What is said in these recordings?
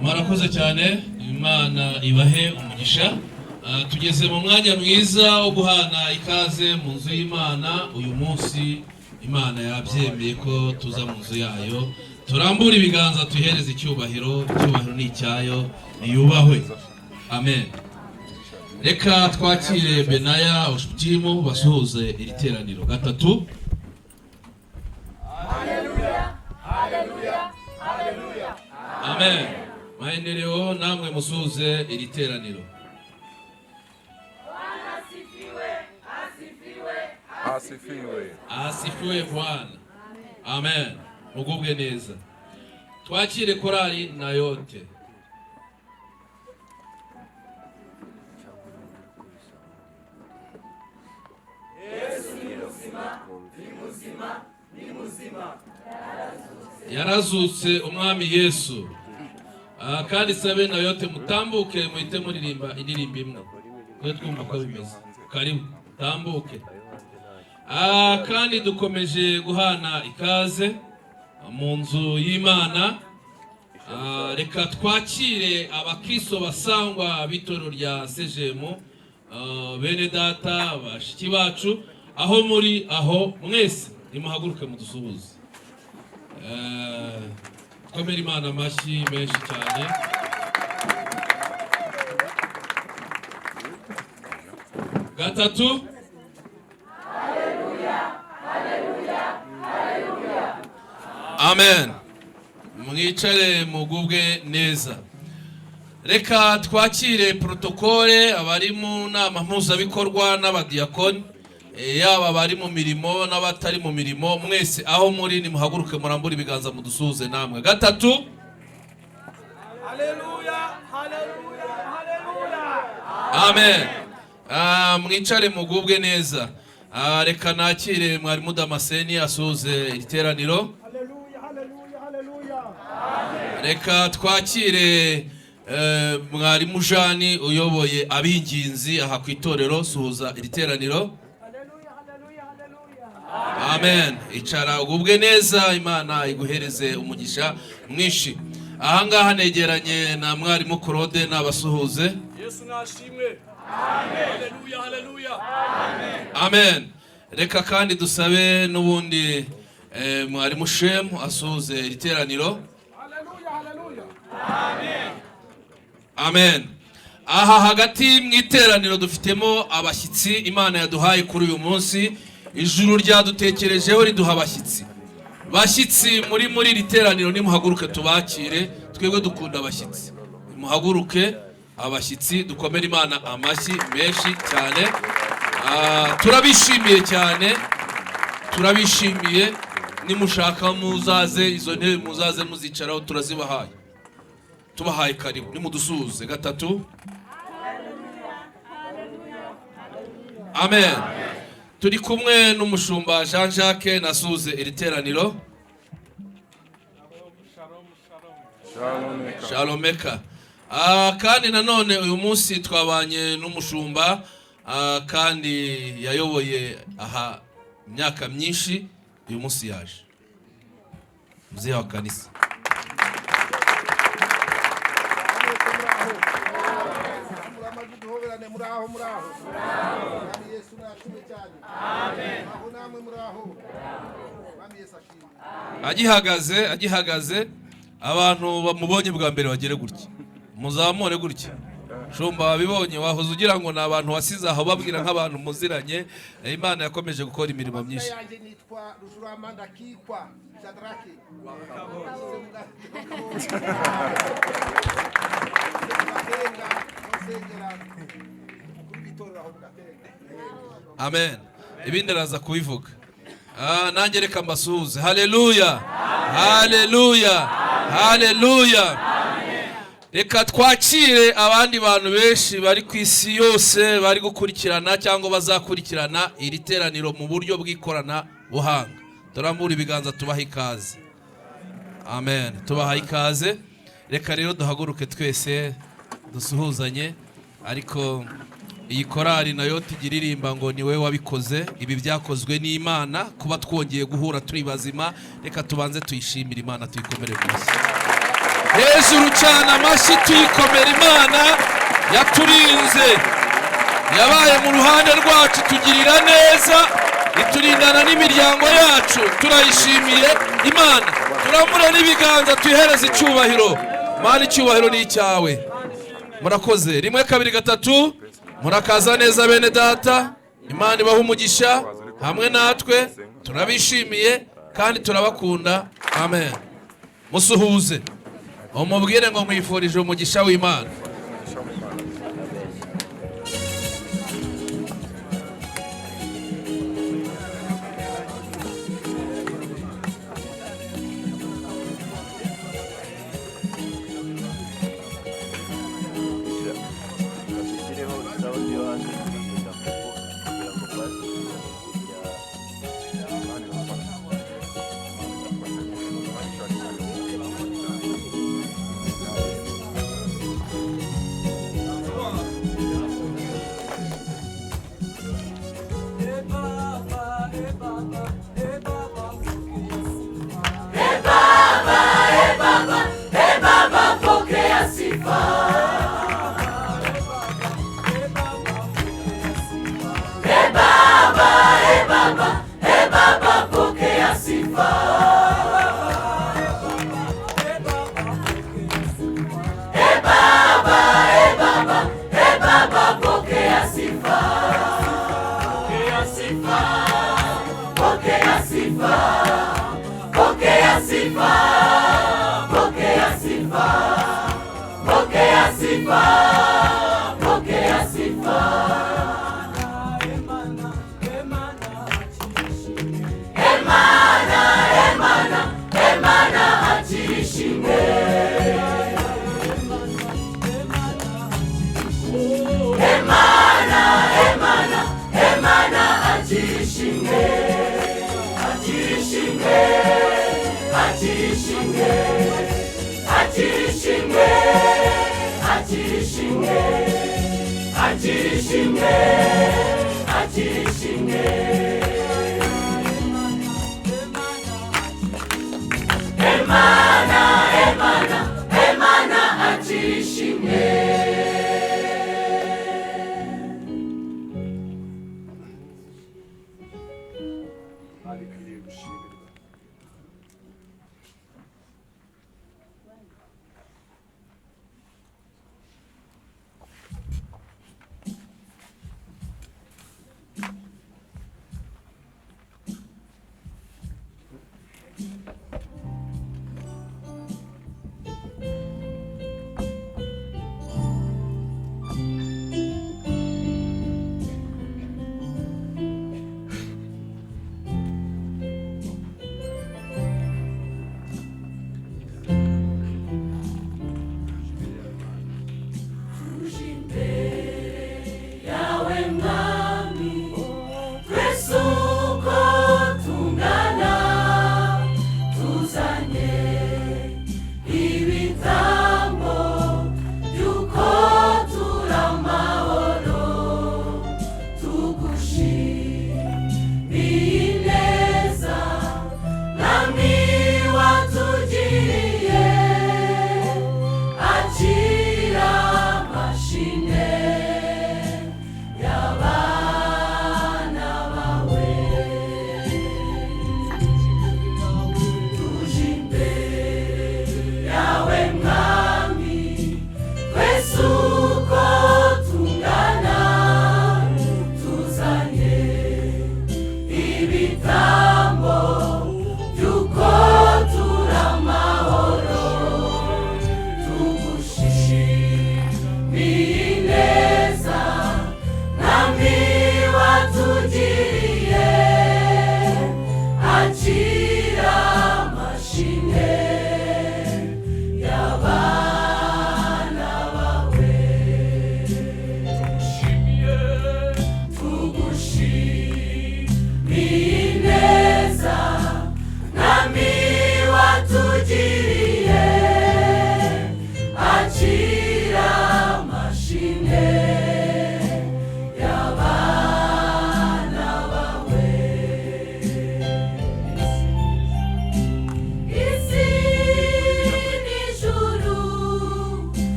Murakoze cyane, Imana ibahe umugisha. Tugeze mu mwanya mwiza wo guhana ikaze mu nzu y'Imana. Uyu munsi Imana yabyemeye ko tuza mu nzu yayo, turambura ibiganza tuhereze icyubahiro. Icyubahiro ni icyayo, niyubahwe. Amen. Reka twakire Benaya Oshutimu basuhuze iri teraniro. Gatatu. Haleluya, haleluya, haleluya. Amen. Maendeleo namwe musuhuze iri teraniro. Bwana asifiwe, asifiwe, Asifiwe. Asifiwe Bwana. Amen. Mugubwe neza. Twakire korali na yote. Yesu ni muzima, ni muzima, ni muzima. Yarazutse umwami Yesu. Kandi sabe na yote mutambuke muhite muririmba indirimbo imwe. Kwe twumva ko bimeze. Karibu tambuke. Kandi dukomeje guhana ikaze mu nzu y'Imana. Reka twakire abakiso basangwa bitoro rya Sejemu, bene data bashiki bacu aho muri aho mwese nimuhaguruke mudusuhuze. Twemere Imana amashyi menshi cyane. Gatatu. Haleluya, haleluya, haleluya. Amen. Mwicare mugubwe neza. Reka twakire protokole abari mu nama mpuzabikorwa n'abadiyakoni, yaba bari mu mirimo n'abatari mu mirimo, mwese aho muri nimuhaguruke murambura ibiganza mudusuhuze namwe. Gatatu. Haleluya, haleluya, haleluya. Amen. Mwicare mugubwe neza. Reka nakire mwarimu Damascene asuhuze iteraniro. Haleluya, haleluya, haleluya. Reka twakire mwarimu Jani uyoboye abinginzi aha ku itorero, suhuza iteraniro. Haleluya, haleluya, haleluya. Amen. Icara ugubwe neza, Imana iguhereze umugisha mwinshi. Ahangaha negeranye na mwarimu Claude n'abasuhuze. Yesu nashimwe. Amen. Haleluya, haleluya. Amen. Amen. Reka kandi dusabe n'ubundi mwarimu Shemu asuhuze iteraniro. Haleluya, haleluya. Amen. Amen. Aha hagati mu iteraniro dufitemo abashyitsi Imana yaduhaye kuri uyu munsi. Ijuru ryadutekerejeho riduha abashyitsi. Bashyitsi muri iri teraniro nimuhaguruke tubakire, twebwe dukunda abashyitsi. Nimuhaguruke abashyitsi dukomere Imana amashyi menshi cyane. Turabishimiye cyane. Turabishimiye. Nimushaka muzaze, izo ntebe muzaze muzicaraho turazibahaye. Tubahaye karibu nimudusuhuze. Gatatu. Amen. Turi kumwe n'umushumba Jean Jacques nasuze iri teraniro. Shalomeka. Kandi nanone uyu munsi twabanye n'umushumba kandi yayoboye aha imyaka myinshi, uyu munsi yaje muzehe wa kanisa. Muramaze duhoberane muraho Mwami Yesu nashimwe cyane. Amen. Aho namwe muraho. Mwami Yesu ashimwe. Agihagaze abantu bamubonye bwa mbere bagere gutya. Muzamure gutya. Shumba wabibonye wahoze ugira ngo nabantu wasize aho babwira nk'abantu muziranye. Imana yakomeje gukora imirimo myinshi. Yanjye nitwa Rujuramanda Kikwa Shadraki. Amen. Ibindi araza kubivuga. Nanjye reka mbasuhuze. Haleluya. Haleluya. Haleluya. Reka twakire abandi bantu benshi bari ku isi yose bari gukurikirana cyangwa bazakurikirana iri teraniro mu buryo bw'ikorana buhanga. Turambura ibiganza tubaha ikaze. Amen. Tubaha ikaze. Reka rero duhaguruke twese dusuhuzanye, ariko iyi korali nayo tugiririmba ngo ni we wabikoze. Ibi byakozwe n'Imana, kuba twongeye guhura turi bazima. Reka tubanze tuyishimire Imana, tuyikomere mu mashyi. Hejuru cyane amashyi tuyikomere Imana yaturinze, yabaye mu ruhande rwacu, tugirira neza, iturindana n'imiryango yacu. Turayishimiye Imana. Turamura n'ibiganza tuyihereze icyubahiro. Mana, icyubahiro ni icyawe. Murakoze. 1 2 3. Murakaza neza bene data. Imana ibaha umugisha hamwe natwe. Turabishimiye kandi turabakunda. Amen. Musuhuze. Umubwire ngo mwifurije umugisha w'Imana.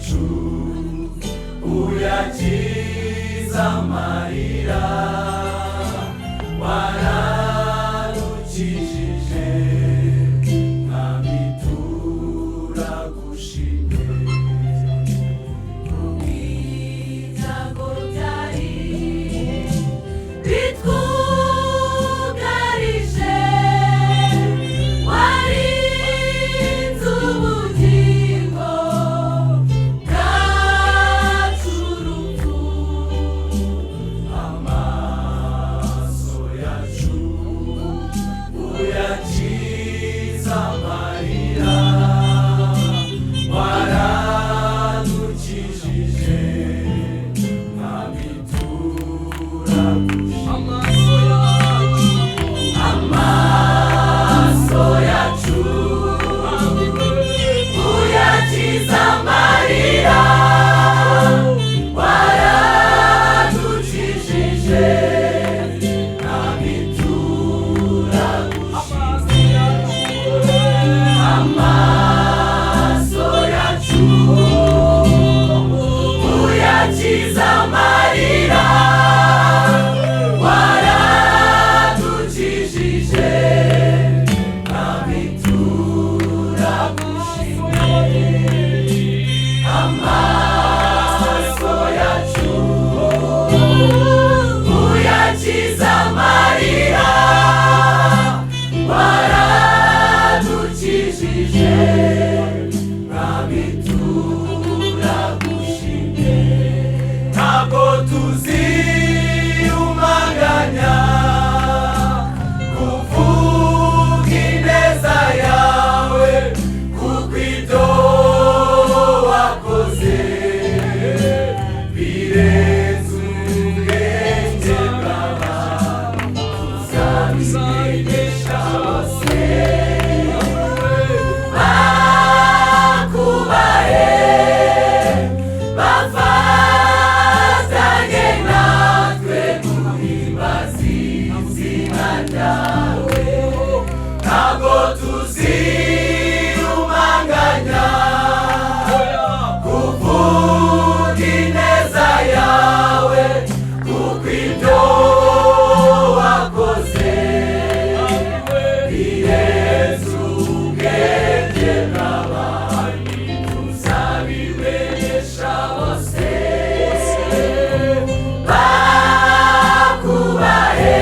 yacu uyakiza amarira waradukijije mwami turagushimye ibyago byari bitwugarije warinze ubugingo bwacu urupfu amaso yacu uyakiza amarira waradukijije mwami turagushimye amaso yacu uyakiza amarira waradukijije mwami turagushimye amaso yacu uyakiza amarira waradukijije mwami turagushimye amaso yacu uyakiza amarira waradukijije mwami turagushimye ntabwo tuziyumanganya kuvuga ineza yawe kuko ibyo wakoze birenze ubwenge bw'abantu tuzabimenyesha bose bakubahe bafatanye natwe guhimbaza izina ryawe ntabwo tuziyumanganya kuvuga ineza yawe kuko ibyo wakoze birenze ubwenge bw'abantu tuzabimenyesha bose bakubahe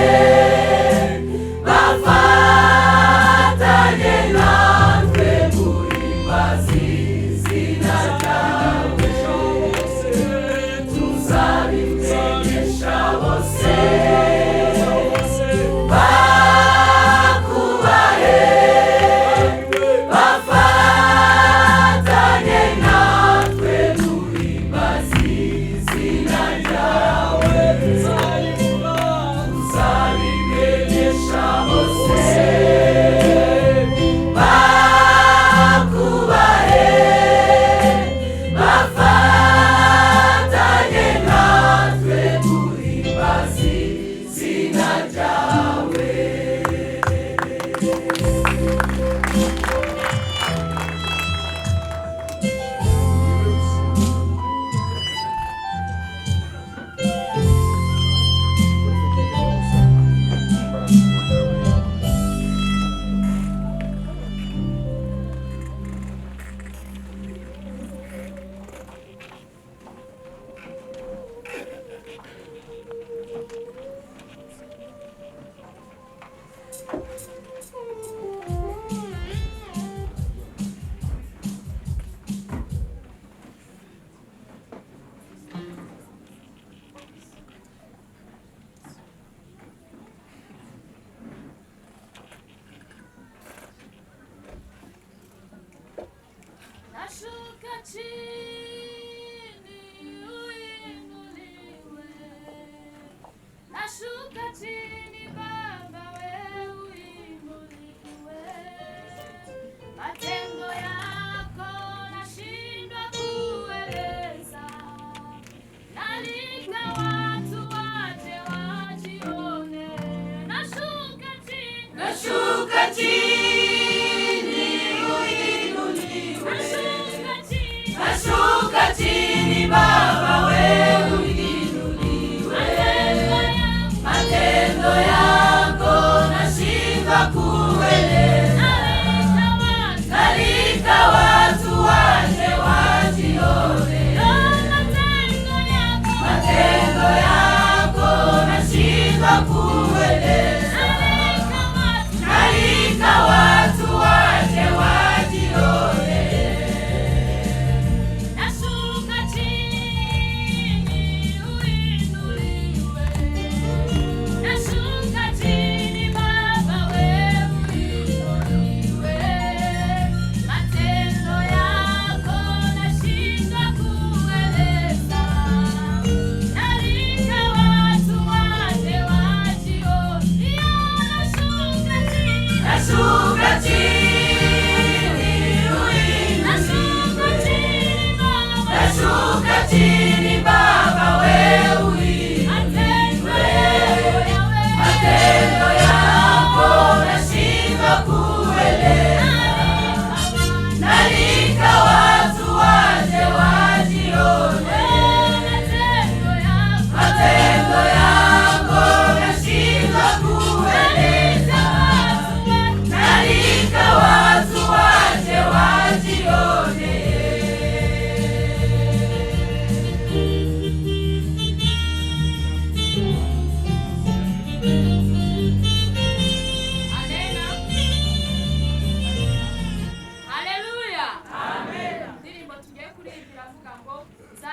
bafatanye natwe guhimbaza izina ryawe tuzabimenyesha bose bakubahe bafatanye natwe guhimbaza izina ryawe tuzabimenyesha bose bakubahe bafatanye natwe guhimbaza izina ryawe Nashuka chini uinuliwe, nashuka chini Baba we uinuliwe, matendo yako nashindwa kueleza, nalika watu waje wajione, nashuka chini uinuliwe, nashuka chini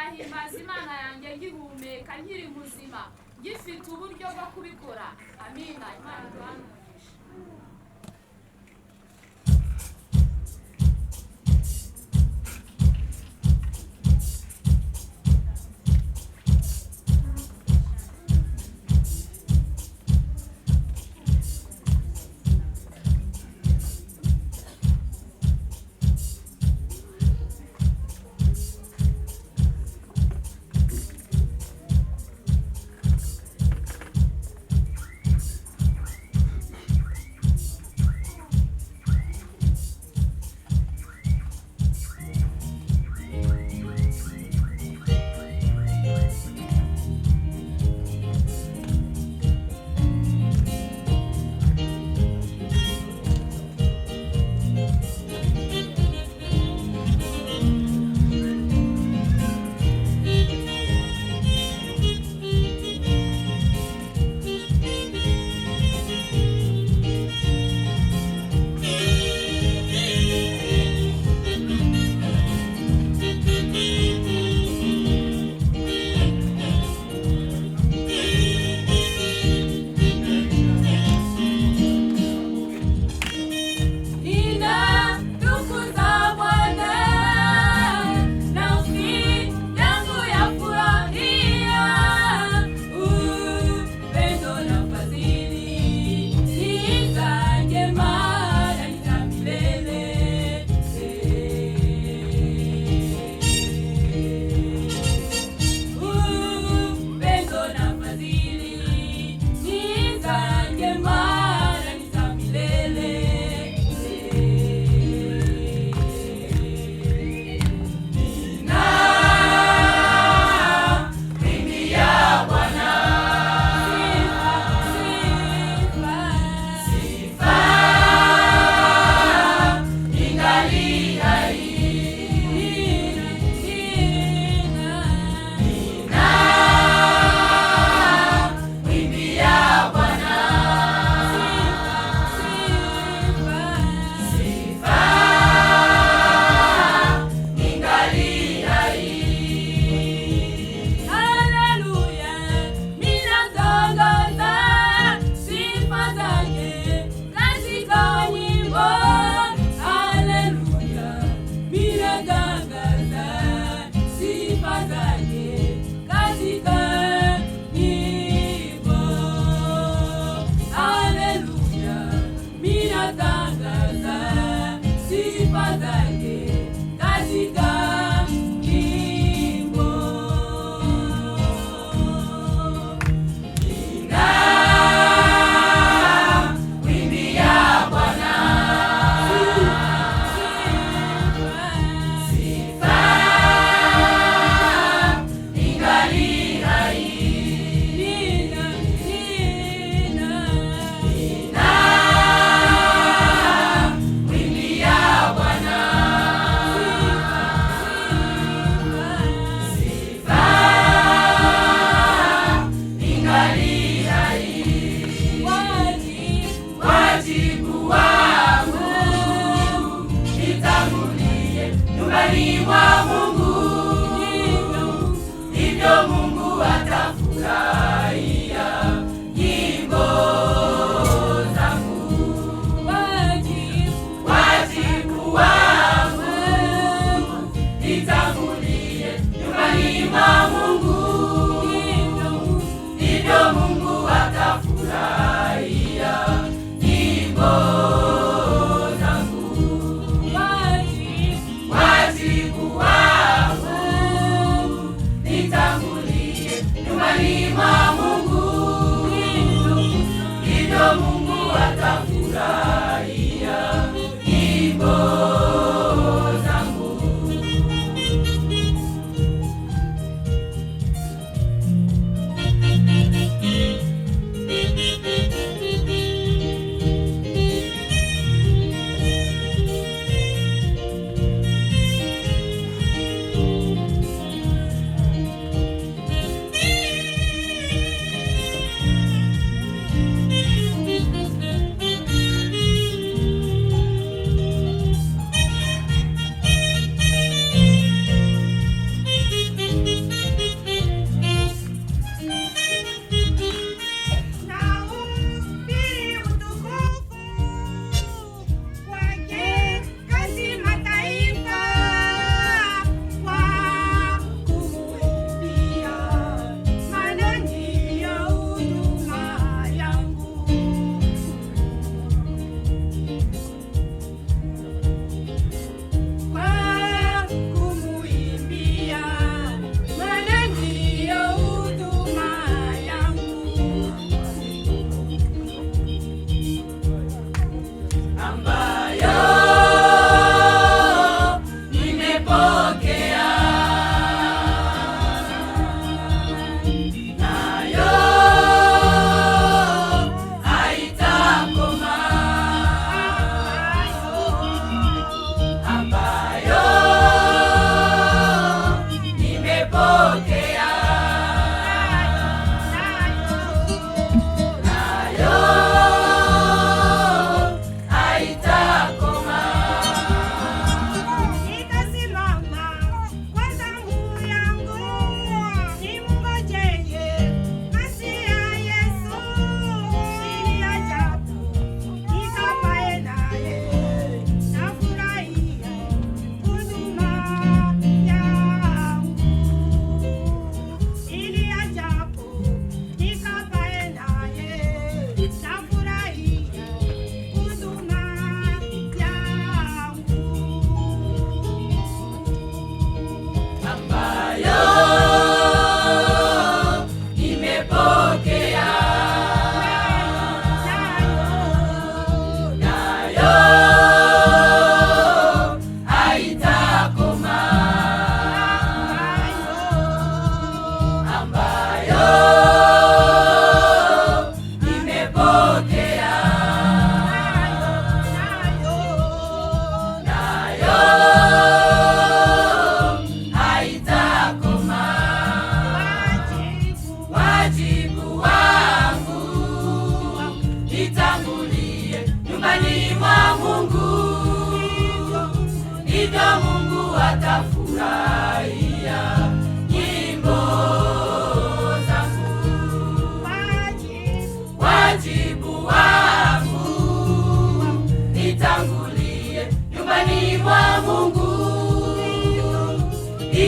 nzahimbaza Imana yanjye ngihumeka nkiri muzima gifite uburyo bwo kubikora. Amina. Imana iduhanurishe. Wajibu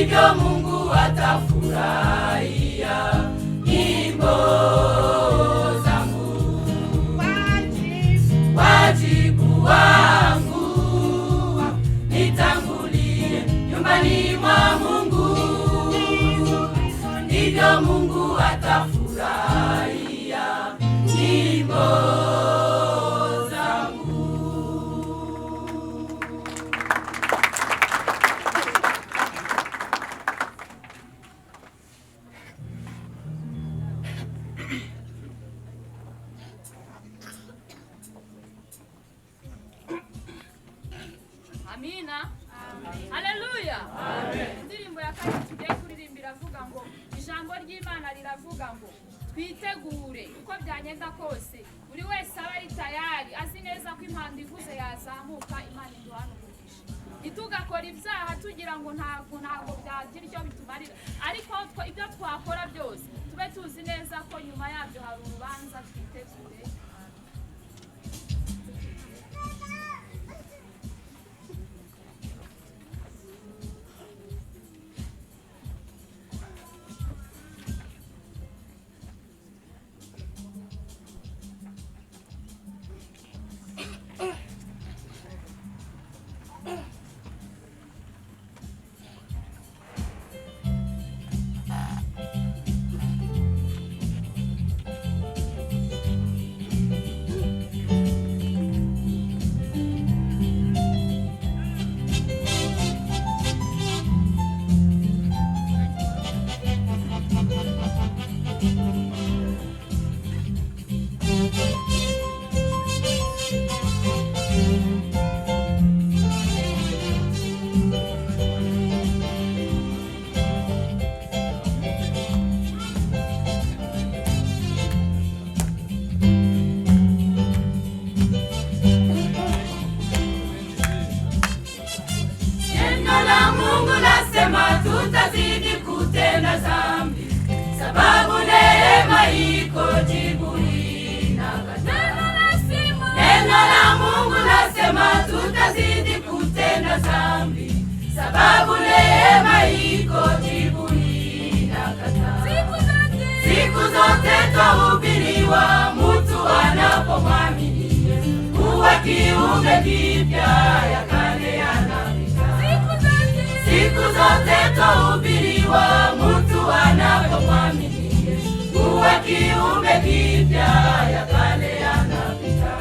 ndivyo Mungu atafurahia nyimbo zangu. Wajibu wangu nitangulie nyumbani mwa Mungu, ndivyo Mungu atafurahia nyimbo zangu. Amina. Haleluya. Indirimbo ya kabiri tugiye kuririmbira avuga ngo ijambo ry'Imana riravuga ngo twitegure uko byagenda kose buri wese aba ari tayari azi neza ko impanda ivuze yazamuka Imana iduhana umugisha. Ntitugakora ibyaha tugira ngo ntabwo byagira icyo bitumarira, ariko ibyo twakora byose tube tuzi neza ko nyuma yabyo hari urubanza. Twitegure. Tutazidi kutenda dhambi, sababu neema iko jibuni na kataa. Neno la Mungu nasema tutazidi kutenda dhambi, sababu neema iko jibuni na kataa. Siku zote twahubiriwa mtu anapomwamini Yesu kuwa kiumbe kipya, ya kale yanapita. Siku zote twahubiriwa mtu anapomwamini Yesu kuwa kiumbe kipya, ya kale yanapita.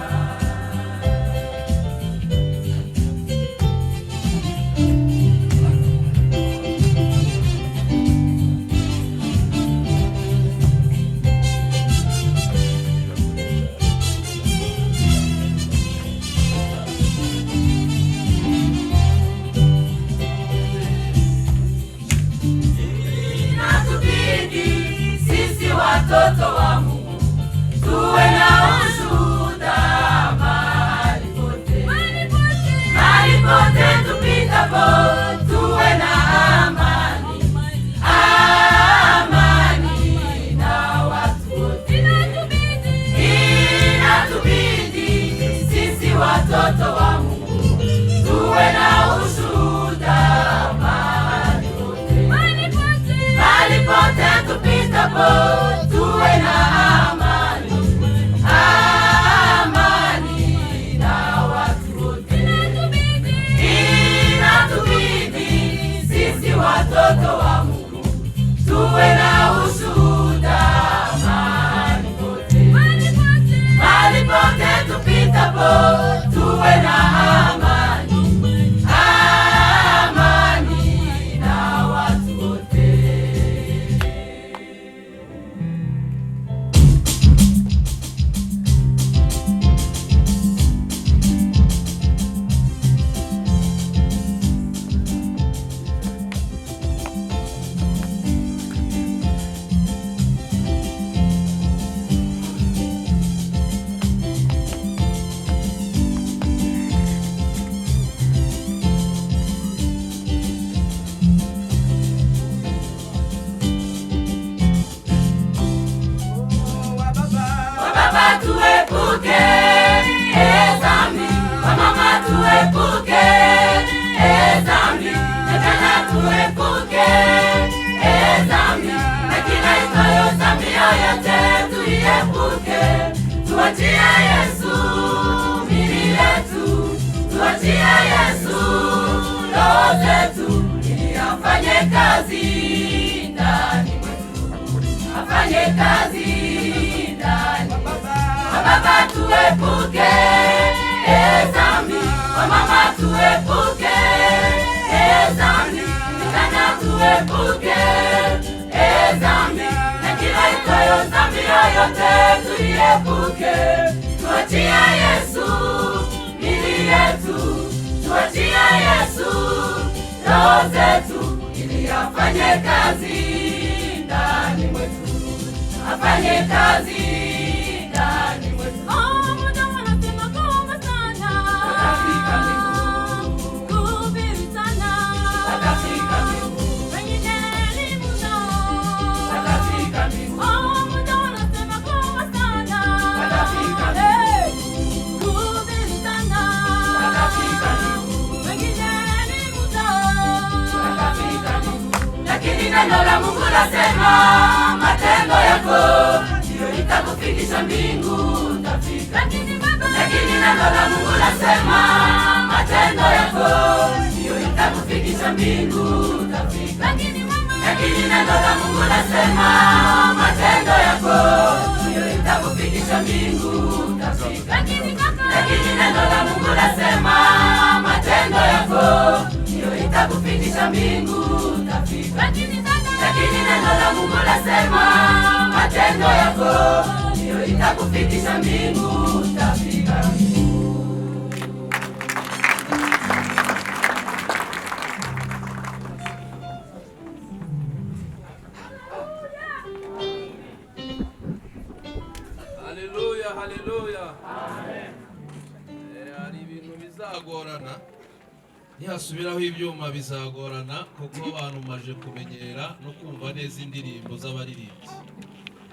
kazi ndani mwetu, afanye kazi ndani. Baba tuepuke dhambi, mama tuepuke dhambi, vijana tuepuke dhambi, na kila itoyo dhambi yoyote tuiepuke. Tuachie Yesu mili yetu, tuachie Yesu roho zetu, ili afanye kazi ndani mwetu, afanye kazi ndani mwetu. Muda wanasema kuomba sana, watafika mbinguni. Kuhubiri sana, watafika mbinguni. Wengine elimu nao, watafika mbinguni. Muda wanasema kuomba sana, watafika mbinguni. Kuhubiri sana, watafika mbinguni. Wengine elimu nao, watafika mbinguni. Lakini neno la Mungu lasema matendo yako itakufikisha mbingu utafika. Lakini neno la Mungu lasema matendo yako ndio itakufikisha mbingu utafika. Lakini neno la Mungu lasema matendo yako ndio itakufikisha mbingu utafika. Lakini neno la Mungu lasema matendo yako ndio itakufikisha mbingu utafika. Lakini neno la Mungu lasema matendo yako ndio itakufikisha mbingu utafika. Haleluya, haleluya. Hari ibintu bizagorana, nihasubiraho ibyuma bizagorana, kuko abantu maje kumenyera no kumva neza indirimbo z'abaririmbyi,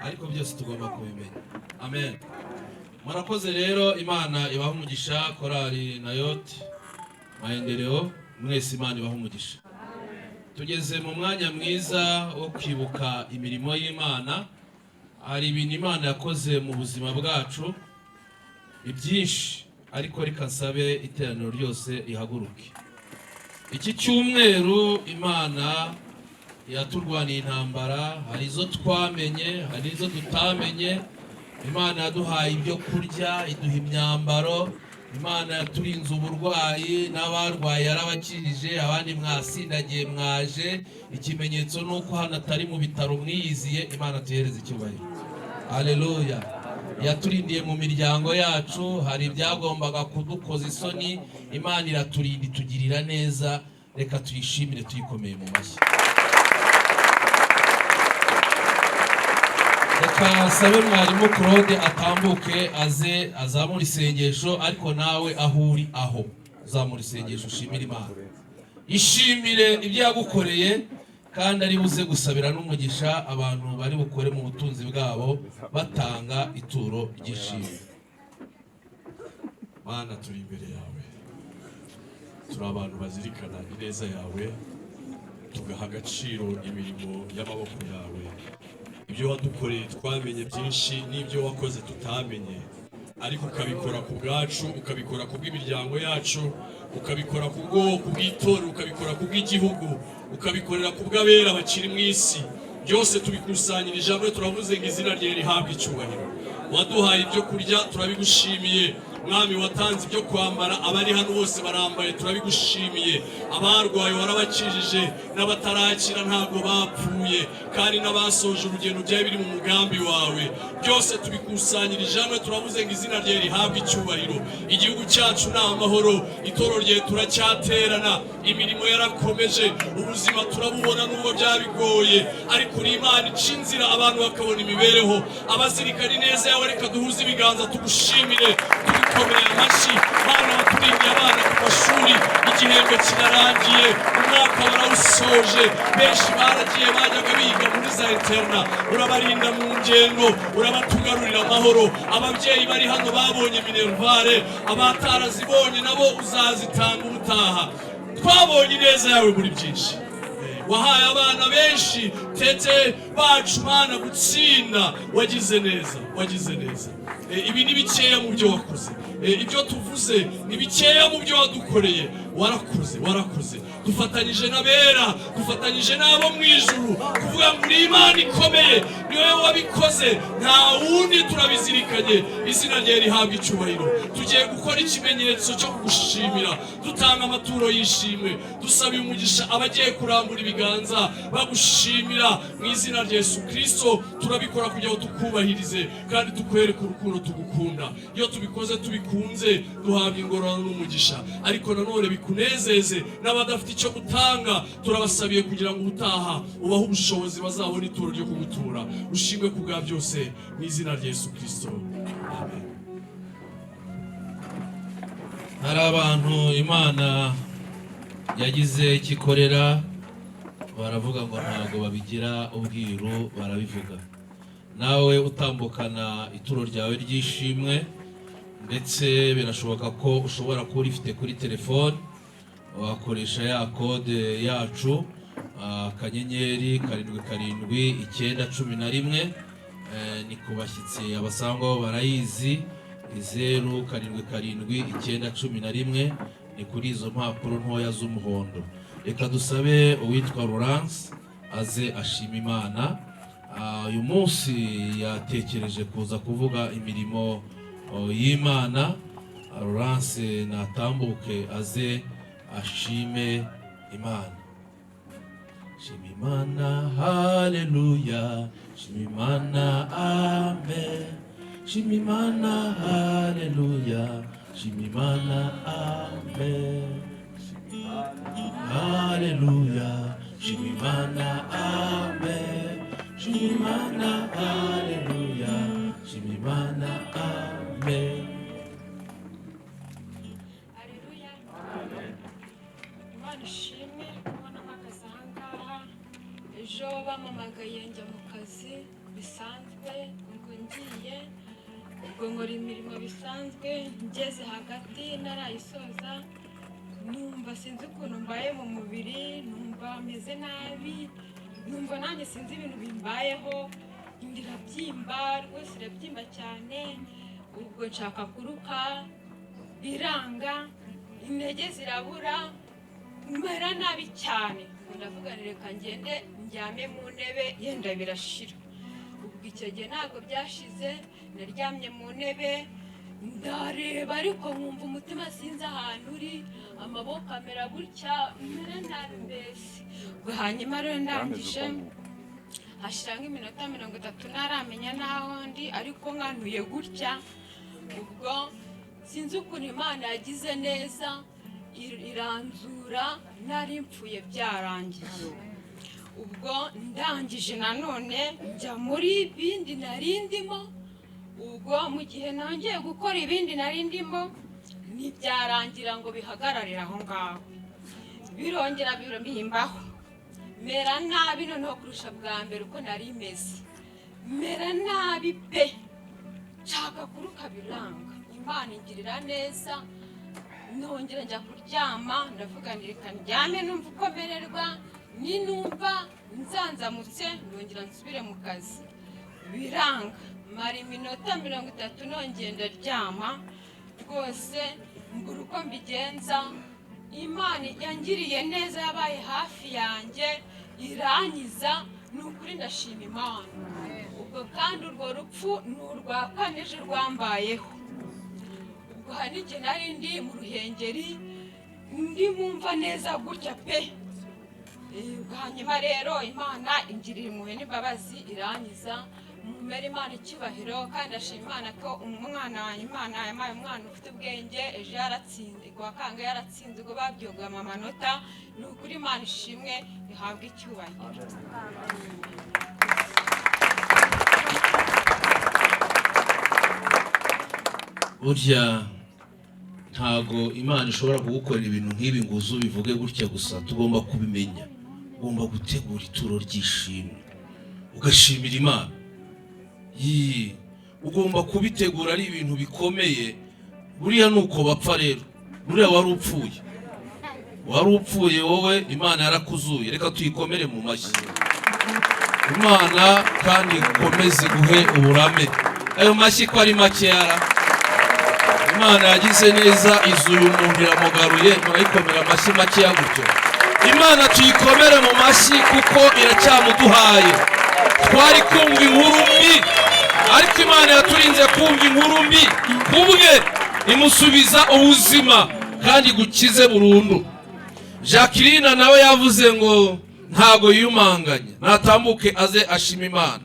ariko byose tugomba kubimenya. Amen. Murakoze rero, Imana ibaha umugisha. Korali Nayoti Maendeleo, mwese Imana ibaha umugisha. Tugeze mu mwanya mwiza wo kwibuka imirimo y'Imana. Hari ibintu Imana yakoze mu buzima bwacu ibyinshi, ariko reka nsabe iteraniro ryose ihaguruke. Iki cyumweru Imana yaturwaniye intambara, hari izo twamenye, hari izo tutamenye. Imana yaduhaye ibyo kurya, iduha imyambaro. Imana yaturinze uburwayi, n'abarwaye yarabakirije, abandi mwasindagiye mwaje. Ikimenyetso nuko hano atari mu bitaro mwiyiziye. Imana tuhereze icyubahiro. Haleluya. Yaturindiye mu miryango yacu, hari ibyagombaga kudukoza isoni. Imana iraturinda, itugirira neza. Reka tuyishimire tuyikomeye mu mashyi. Reka sabe mwarimu Claude atambuke aze azamura isengesho, ariko nawe aho uri aho zamura isengesho, ushimire Imana, ishimire ibyo yagukoreye, kandi ari buze gusabira n'umugisha abantu bari bukore mu butunzi bwabo batanga ituro ry'ishimwe. Mana, turi imbere yawe, turi abantu bazirikana ineza yawe, tugaha agaciro imirimo y'amaboko yawe. Ibyo wadukoreye twamenye byinshi, n'ibyo wakoze tutamenye, ariko ukabikora ku bwacu, ukabikora ku bw'imiryango yacu, ukabikora ku bwoko bw'itorero, ukabikora ku bw'igihugu, ukabikorera ku bw'abera bakiri mu isi. Byose tubikusanyirije hamwe, turavuze ngo izina rye rihabwe icyubahiro. Waduhaye ibyo kurya, turabigushimiye. Mwami, watanze ibyo kwambara, abari hano bose barambaye, turabigushimiye. Abarwaye warabakijije, n'abatarakira ntabwo bapfuye, kandi n'abasoje urugendo byari biri mu mugambi wawe. Byose tubikusanyirije hamwe, turavuze ngo izina rye rihabwe icyubahiro. Igihugu cyacu ni amahoro, itoro rye turacyaterana, imirimo yarakomeje, ubuzima turabubona nubwo byabigoye, ariko uri Imana ica inzira abantu bakabona imibereho. Abazirikana ineza yawe, reka duhuze ibiganza tugushimire, tubikomeye amashyi. Mana, waturindiye abana ku mashuri, igihembwe kirarangiye, umwaka warawusoje, benshi baragiye bajyaga biga muri za interna, urabarinda mu ngendo, urabatugarurira amahoro. Ababyeyi bari hano babonye minervare, abatarazibonye nabo uzazitanga ubutaha. Twabonye ineza yawe muri byinshi, wahaye abana benshi tete bacu Mana gutsinda. Wagize neza, wagize neza. Ibi ni bikeya mu byo wakoze, ibyo tuvuze ni bikeya mu byo wadukoreye. Warakoze, warakoze. dufatanyije n'abera, dufatanyije n'abo mu ijuru kuvuga ngo uri Imana ikomeye, ni wowe wabikoze, nta wundi, turabizirikanye. Izina ryawe rihabwa icyubahiro. Tugiye gukora ikimenyetso cyo kugushimira, dutanga amaturo y'ishimwe, dusabiye umugisha abagiye kurambura ibiganza bagushimira mu izina rya Yesu Kristo. Turabikora kugira ngo tukubahirize kandi tukwereke urukundo tugukunda. Iyo tubikoze tubikunze duhabwa ingororano n'umugisha, ariko nanone bikunezeze n'abadafite icyo gutanga, turabasabiye kugira ngo ubutaha ubahe ubushobozi bazabona ituro ryo kugutura. Ushimwe ku bwa byose mu izina rya Yesu Kristo, amen. Hari abantu Imana yagize ikikorera, baravuga ngo ntabwo babigira ubwiru, barabivuga. Nawe utambukana ituro ryawe ry'ishimwe, ndetse birashoboka ko ushobora kuba urifite kuri telefone, wakoresha ya kode yacu akanyenyeri 77911. Ni ku bashyitsi abasangwaho barayizi, 077911. Ni kuri izo mpapuro ntoya z'umuhondo. Reka dusabe uwitwa Laurence aze ashima Imana. Uyu munsi yatekereje kuza kuvuga imirimo y'Imana. Laurence natambuke aze ashime Imana. Shima Imana, haleluya. Shima Imana, amen. Shima Imana, haleluya. Shima Imana, amen. Haleluya. Shima Imana, amen. Shima Imana, haleluya. Shima Imana, amen. Haleluya. Imana ishimwe kubona mpagaze aha ngaha. Ejo bamamagaye njya mu kazi bisanzwe, ubwo ngiye, ubwo nkora imirimo bisanzwe, ngeze hagati narayisoza, numva sinzi ukuntu mbaye mu mubiri, numva meze nabi, numva nanjye sinzi ibintu bimbayeho, ndirabyimba rwose, irabyimba cyane. Ubwo nshaka kuruka biranga, intege zirabura, mera nabi cyane. Ndavuga reka ngende njyame mu ntebe yenda birashira. Ubwo icyo gihe ntabwo byashize, naryamye mu ntebe ndareba, ariko nkumva umutima sinzi ahantu uri, amaboko amera gutya, mera nabi mbese. Ubwo hanyuma rero ndangije, hashira nk'iminota 30 ntaramenya n'aho ndi, ariko nkanuye gutya. Ubwo sinzi ukuntu Imana yagize neza, iranzura, nari mpfuye byarangiye. Ubwo ndangije nanone njya muri bindi narindimo. Ubwo mu gihe nongeye gukora ibindi narindimo, ntibyarangira ngo bihagararire aho ngaho, birongera bimbaho, mera nabi noneho kurusha bwa mbere uko nari meze, mera nabi pe, nshaka kuruka biranga. Imana ingirira neza, nongera njya kuryama, ndavuga reka ndyame numva uko mererwa, ninumva nzanzamutse nongera nsubire mu kazi, biranga. Mara iminota 30 nongeye ndaryama, rwose mbura uko mbigenza. Imana yangiriye neza, yabaye hafi yanjye, iranyiza, ni ukuri ndashima Imana. Ubwo kandi urwo rupfu ni urwa kane ejo rwambayeho. Ubwo hari n'igihe nari ndi mu Ruhengeri, ndi mumva neza gutya pe. Hanyuma rero Imana ingirira impuhwe n'imbabazi, iranyiza, mumere Imana icyubahiro. Kandi ndashima Imana ko umwana wanjye Imana yampaye umwana ufite ubwenge, ejo yaratsinze, kuwa kangahe yaratsinze, ubwo babyogama amanota. Ni ukuri Imana ishimwe, ihabwe icyubahiro. Burya ntago Imana ishobora kugukorera ibintu nk'ibi ngo uze ubivuge gutya gusa. Tugomba kubimenya, ugomba gutegura ituro ry'ishimwe ugashimira Imana. Ugomba kubitegura, ari ibintu bikomeye. Buriya nuko bapfa rero, buriya wari upfuye wowe, Imana yarakuzuye. Reka tuyikomere mu mashyi Imana, kandi ikomeze guhe uburame. Ayo mashyi ko ari makeya, Imana yagize neza, izuye umuntu iramugaruye, murayikomera amashyi makeya gutyo. Imana tuyikomere mu mashyi kuko iracyamuduhaye. Twari kumva inkuru mbi, ariko Imana yaturinze kumva inkuru mbi, kubwe imusubiza ubuzima kandi gukize burundu. Jacqueline nawe yavuze ngo ntago yiyumanganye, natambuke aze ashima Imana.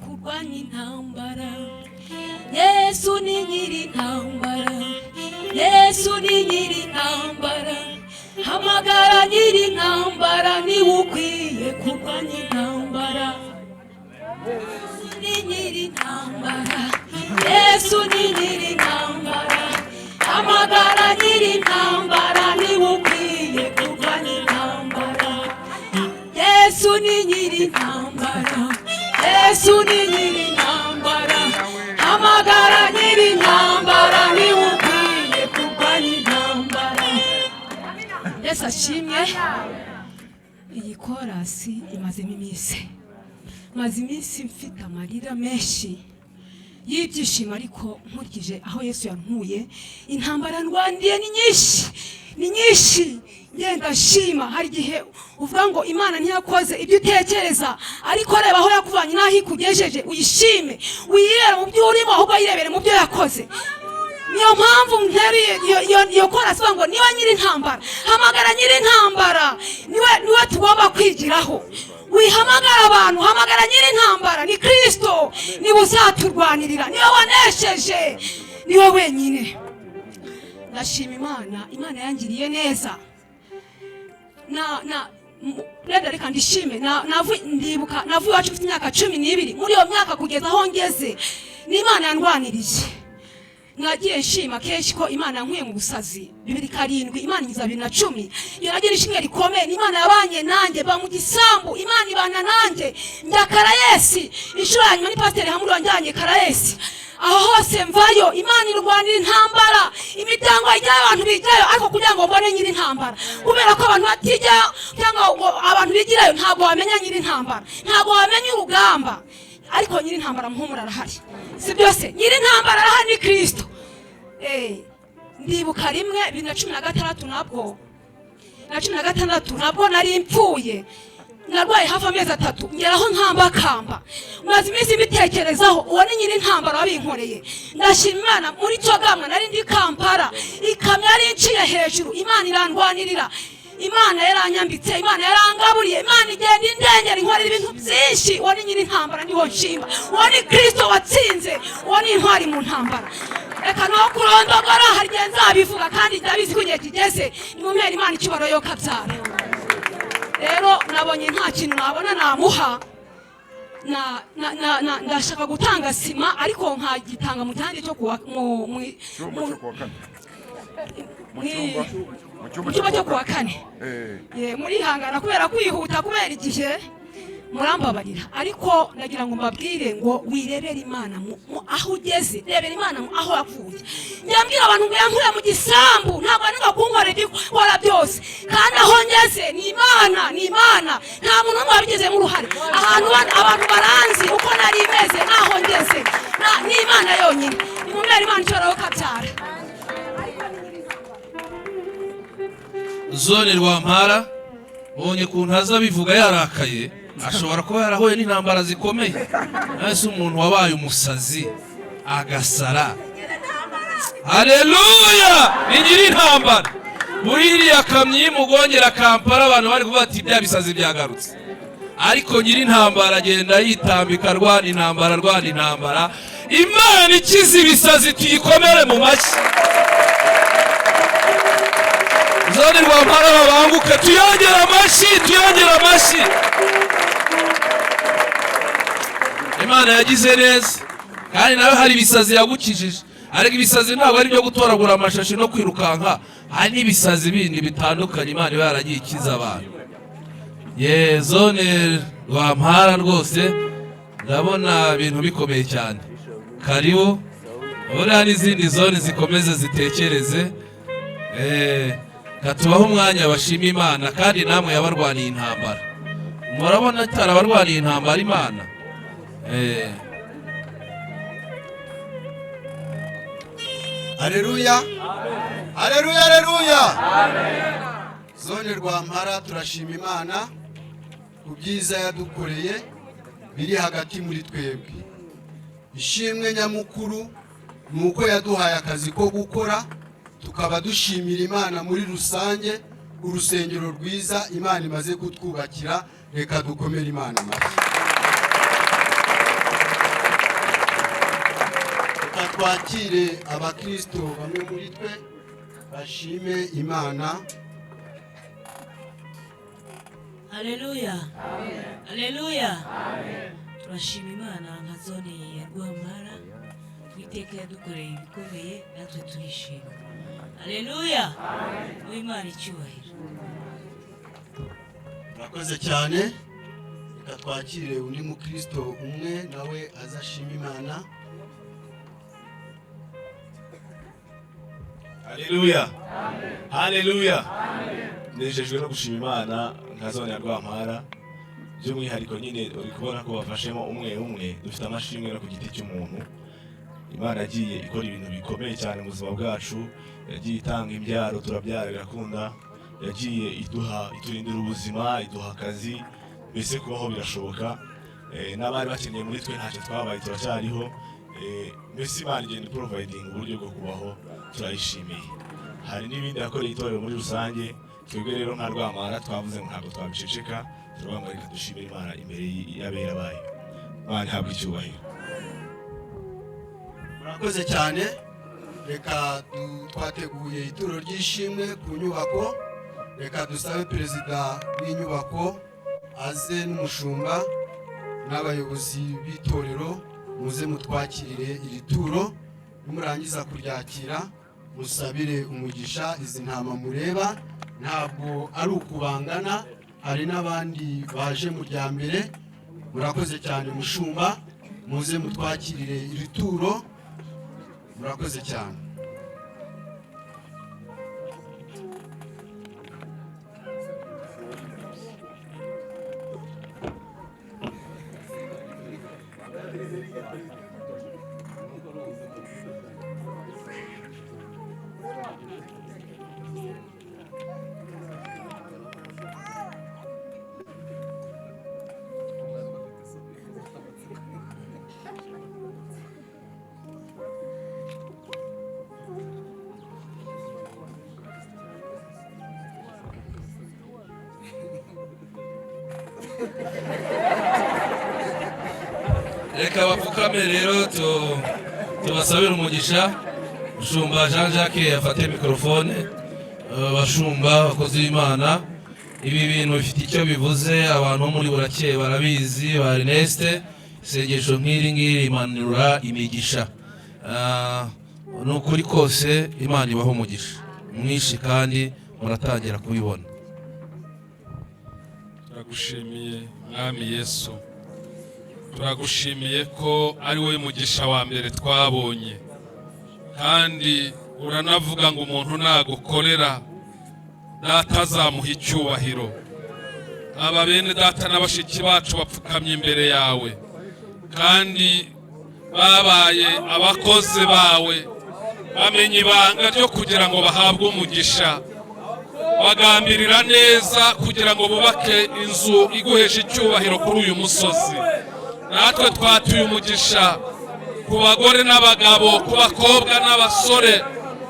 Kurwanya intambara, Yesu ni nyiri intambara, Yesu ni nyiri intambara, hamagara nyiri intambara, ni ukwiye kurwanya intambara. Yesu ni nyiri intambara, Yesu ni nyiri intambara, hamagara nyiri intambara, ni ukwiye kurwanya intambara. Yesu ni nyiri intambara, Yesu ni nyiri intambara, hamagara nyiri intambara, ni ukwiye kurwanya intambara. Yesu ashimwe. Iyi korasi imazemo iminsi, maze iminsi mfite amarira menshi y'ibyishimo, ariko nkurikije aho Yesu yankuye, intambara ndwandiye ni nyinshi, ni nyinshi. Ngenda shima, hari igihe uvuga ngo Imana ntiyakoze ibyo utekereza, ariko reba aho yakuvanye n'aho ikugejeje, uyishime, uyirebe mu byo urimo, ahubwo yirebere mu byo yakoze. Niyo mpamvu iyo korasi ngo niba nyiri intambara, hamagara nyiri intambara, niwe tugomba kwigiraho. Wihamagara abantu, hamagara nyiri intambara, ni Kristo, niwe uzaturwanirira, niwe wanesheje, niwe wenyine. Ndashima Imana, Imana yangiriye neza. Reka ndishime, ndibuka navuye iwacu mfite imyaka 12, muri iyo myaka kugeza aho ngeze ni Imana yandwanirije. Nagiye nshima kenshi ko Imana yankuye mu busazi 2007, Imana ingiza 2010. Iyo nagira ishimwe rikomeye, ni Imana yabanye nanjye, ba mu gisambu, Imana ibana nanjye, njya Karayesi, inshuro ya nyuma ni Pasiteri Hamuri wanjyanye Karayesi. Aho hose mvayo, Imana irwanira intambara, imiryango ijyayo, abantu bijyayo, ariko kugira ngo mbone nyiri intambara, kubera ko abantu batijyayo cyangwa abantu bigirayo, ntabwo wamenya nyiri intambara, ntabwo wamenya urugamba, ariko nyiri intambara muhumura arahari. Si byose, nyiri intambara arahari, ni Kristo. Ndibuka rimwe 2016 nabwo, na 2016 nabwo nari mpfuye, narwaye hafi amezi 3, ngeraho nkambakamba, maze iminsi mbitekerezaho, uwo ni nyiri intambara wabinkoreye. Ndashima Imana, muri cyo gamwa nari ndi Kampala, ikamyo yari iciye hejuru, Imana irandwanirira, Imana yaranyambitse, Imana yarangaburiye, Imana igenda indengera, inkorera ibintu byinshi. Uwo ni nyiri intambara, niho nshima. Uwo ni Kristo watsinze, uwo ni intwari mu ntambara. Reka no kurondogora, hari igihe nzabivuga kandi ndabizi ko igihe kigeze, nimumere Imana icyubahiro yo kabyara. Rero nabonye nta kintu nabona namuha, ndashaka gutanga sima, ariko nkagitanga mu cyandi cyo kuwa mu cyumba cyo kuwa kane. Murihangana kubera kwihuta, kubera igihe murambabarira, ariko ndagira ngo mbabwire ngo wirebere Imana aho ugeze, rebera Imana aho yavuye. Njyambwira abantu ngo yankure mu gisambu, ntabwo ninga kunkorera ibikora byose, kandi aho ngeze ni Imana, ni Imana, nta muntu n'umwe wabigizemo uruhare. Ahantu abantu baranzi uko nari meze naho ngeze, ni Imana yonyine. Nimumere Imana icyubahiro kabyara. Zone Rwampara bonye kuntu aza bivuga yarakaye, ashobora kuba yarahuye n'intambara zikomeye. Nase umuntu wabaye umusazi agasara. Haleluya! Ni nyiri intambara. Buririya kamyi mugongera Kampala, abantu bari kuvuga ati bya bisazi byagarutse. Ariko nyiri intambara agenda yitambika, arwana intambara. Imana ikiza ibisazi, tuyikomere mu mashyi. Zone Rwampara babanguke, tuyongera amashyi. Imana yagize neza, kandi nawe hari ibisazi yagukijije. Ariko ibisazi ntabwo ari byo gutoragura amashashi no kwirukanka, hari n'ibisazi bindi bitandukanye Imana iba yaragiye ikiza abantu. Zone Rwampara rwose ndabona ibintu bikomeye cyane. Karibu, urabona n'izindi zone zikomeze zitekereze. Katubaho umwanya bashima Imana, kandi namwe yabarwaniye intambara. Murabona atarabarwaniye intambara Imana. Haleluya. Haleluya, haleluya. Zone Rwampara turashima Imana ku byiza yadukoreye biri hagati muri twebwe. Ishimwe nyamukuru nuko yaduhaye akazi ko gukora, tukaba dushimira Imana muri rusange urusengero rwiza Imana imaze kutwubakira. Reka dukomere Imana amashyi. Reka twakire abakristo bamwe muri twe bashime Imana. Haleluya. Haleluya. Turashima Imana nka zone ya Rwampara, Uwiteka yadukoreye ibikomeye natwe turishima. Haleluya. Uwimana icyubahiro. Murakoze cyane. Reka twakire undi mukristo umwe nawe azashima Imana. Haleluya. Haleluya. Nejejwe no gushima Imana nka zone ya Rwampara. By'umwihariko nyine uri kubona ko bafashemo umwe dufite amashimwe no ku giti cy'umuntu. Imana yagiye ikora ibintu bikomeye cyane mu buzima bwacu, yagiye itanga imbyaro turabyara birakunda, yagiye iturindira ubuzima, iduha akazi, mbese kubaho birashoboka. N'abari bakeneye muri twe ntacyo twabaye turacyariho. Mbese Imana igenda providing uburyo bwo kubaho, turayishimiye. Hari n'ibindi yakoreye itorero muri rusange. Twebwe rero nka Rwampara twavuze ngo ntabwo twabiceceka, turavuga reka dushimire Imana imbere y'abera bayo. Imana ihabwe icyubahiro. Murakoze cyane. Reka twateguye ituro ry'ishimwe ku nyubako. Reka dusabe perezida w'inyubako aze n'umushumba n'abayobozi b'itorero muze mutwakirire iri turo. Nimurangiza kuryakira musabire umugisha izi ntama mureba. Ntabwo ari ukubangana, hari n'abandi baje mu rya mbere. Murakoze cyane mushumba, muze mutwakirire iri turo. Murakoze cyane. Reka bapfukame rero tubasabire umugisha. Mushumba Jean Jacques yafate mikrofone. Bashumba bakozi b'Imana, ibi bintu bifite icyo bivuze. Abantu muri Burakeye barabizi, ba Ernest, isengesho nk'iri ngiri imanura imigisha. Nukuri kose Imana ibaho umugisha mwinshi kandi muratangira kubibona. Turagushimiye Mwami Yesu, turagushimiye ko ari wowe mugisha wa mbere twabonye, kandi uranavuga ngo umuntu nagukorera data azamuha icyubahiro. Aba bene data n'abashiki bacu bapfukamye imbere yawe, kandi babaye abakozi bawe, bamenye ibanga ryo kugira ngo bahabwe umugisha, bagambirira neza kugira ngo bubake inzu iguhesha icyubahiro kuri uyu musozi. Natwe twatuye umugisha ku bagore n'abagabo, ku bakobwa n'abasore,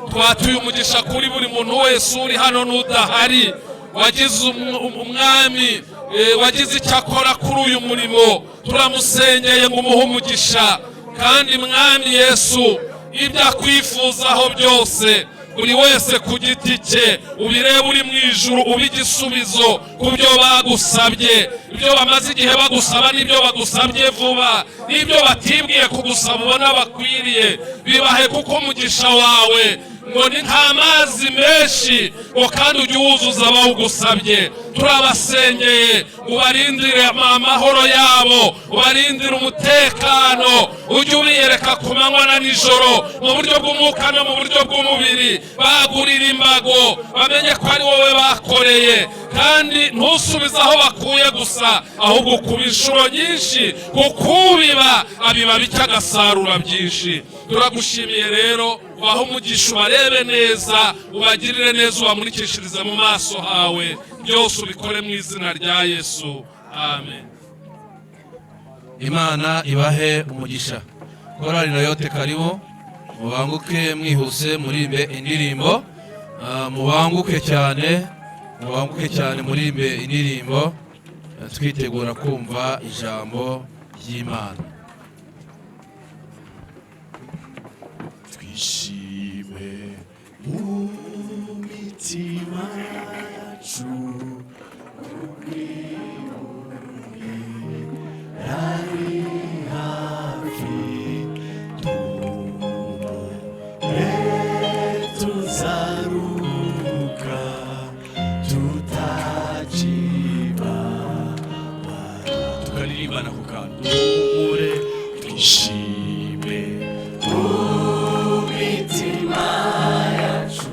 twatuye umugisha kuri buri muntu wese uri hano n'udahari, wagize umwami, wagize icyo akora kuri uyu murimo. Turamusengeye ngo umuhe umugisha, kandi Mwami Yesu ibyo akwifuzaho byose buri wese ku giti cye ubireba uri mu ijuru, ubi igisubizo ku byo bagusabye, ibyo bamaze igihe bagusaba n'ibyo bagusabye vuba, n'ibyo batibwiye kugusaba ubona bakwiriye. Bibahe kuko umugisha wawe ngo ni nk'amazi menshi ngo kandi ujye uwuzuza abawugusabye. Turabasengeye ubarindire amahoro yabo, ubarindire umutekano, ujye ubiyereka ku manywa na nijoro mu buryo bw'umwuka no mu buryo bw'umubiri. Bagurira imbago bamenye ko ari wowe bakoreye, kandi ntusubize aho bakuye gusa, ahubwo kuba inshuro nyinshi, kuko ubiba abiba bike agasarura byinshi. Turagushimiye rero, ubahe umugisha, ubarebe neza, ubagirire neza, ubamurikishirize mu maso hawe. Byose ubikore mu izina rya Yesu, amen. Imana ibahe umugisha. Korali Nayote karibu, mubanguke mwihuse murimbe indirimbo, mubanguke cyane murimbe indirimbo, twitegura kumva ijambo ry'Imana. Twishime mu mitima yacu, ari hafi tuzaruka tutakibabara. Tukaririmbana ku kantu twishime mu mitima yacu,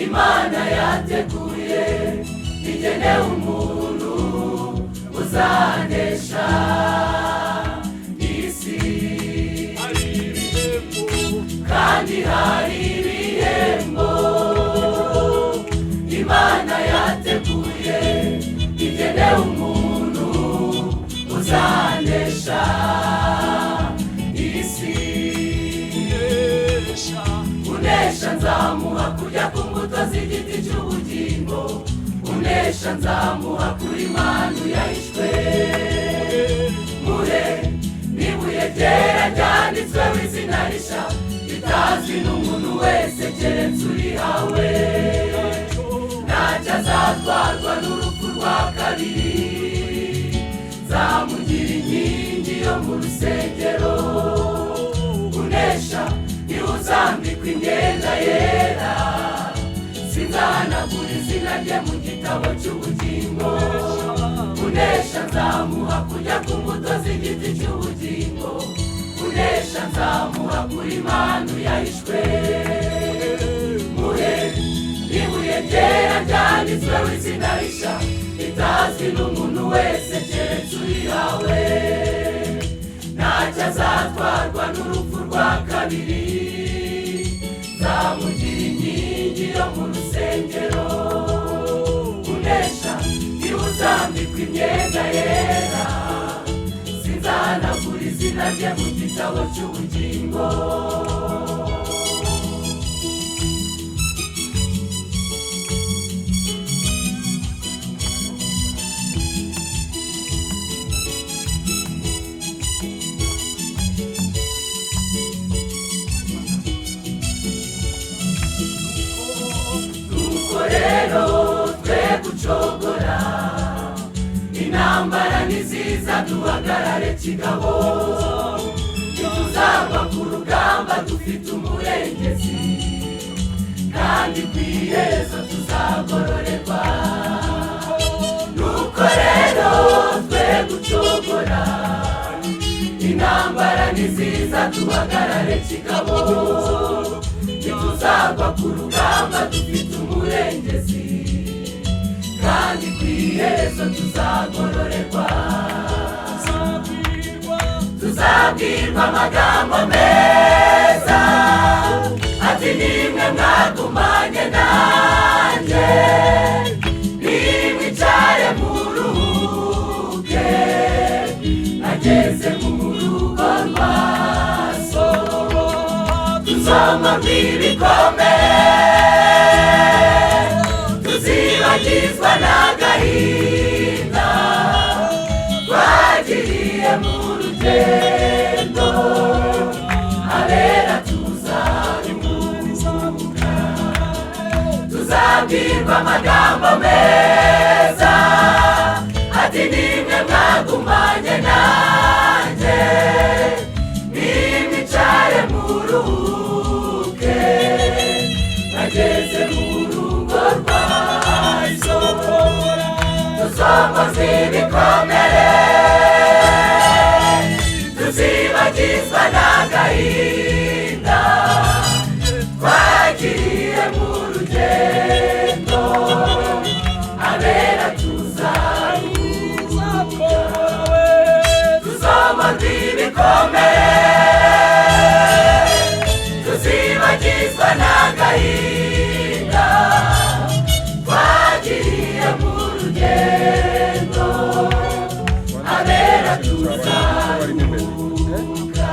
Imana ya yateguye igenewe umuntu uzanesha isi, kandi hari ibihembo Imana yateguye igenewe umuntu uzanesha isi. Unesha nzamuha kurya ku mbuto z'igiti cy'ubugingo, unesha nzamuha kuri manu yahishwe. Muhe n'ibuye ryera ryanditsweho izina rishya ritazwi n'umuntu wese keretse urihawe. Ntacyo azatwarwa n'urupfu rwa kabiri, nzamugira inkingi yo mu rusengero. Unesha niwe uzambikwa imyenda yera, sinzahanagura izina rye mu gitabo cy'ubugingo. Unesha nzamuha kurya ku mbuto z'igiti cy'ubugingo, unesha nzamuha kuri manu yahishwe. Muhe ibuye ryera ryanditsweho izina rishya ritazwi n'umuntu wese keretse urihawe. Ntacyo azatwarwa n'urupfu rwa kabiri, nzamugira inkingi yo mu rusengero. Unesha niwe uzambikwa imyenda yera, sinzahanagura izina rye mu gitabo cy'ubugingo. Rero twe gucogora, intambara niziza duhagarare kigabo. Ntituzagwa ku rugamba dufite umurengezi, kandi ku iherezo tuzagororerwa. Nuko rero twe gucogora, intambara niziza duhagarare kigabo. Ntituzagwa ku rugamba dufite umurengezi, kandi ku iherezo tuzagororerwa. Tuzabwirwa amagambo meza ati nimwe mwagumanye nanjye, nimwicare muruhuke, nageze mu rugo rwa so. Tuzoma ibikomere, tuzibagizwa n'agahinda twagiriye mu rugendo. Abera tuzaruhuka, tuzabwirwa amagambo meza ati nimwe mwagumanye nanjye, nimwicare muruhuke, nageze mu rugo rwa so. Tuzokoze ibikomere, tuzibagizwa n'agahinda twagiriye mu rugendo. Abera tuzaruhuka, tuzokoze ibikomere, tuzibagizwa n'agahinda twagiriye mu rugendo. Abera tuzaruhuka.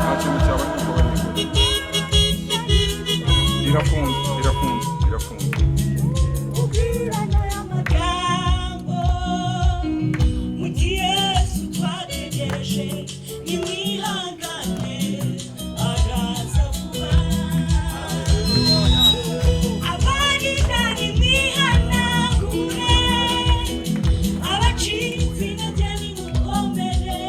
Irafunze. Ubwirana y'amagambo mu gihe Yesu twategereje, nimwihangane araza vuba. Abarira nimwihanagure, abacitse intege nimukomere,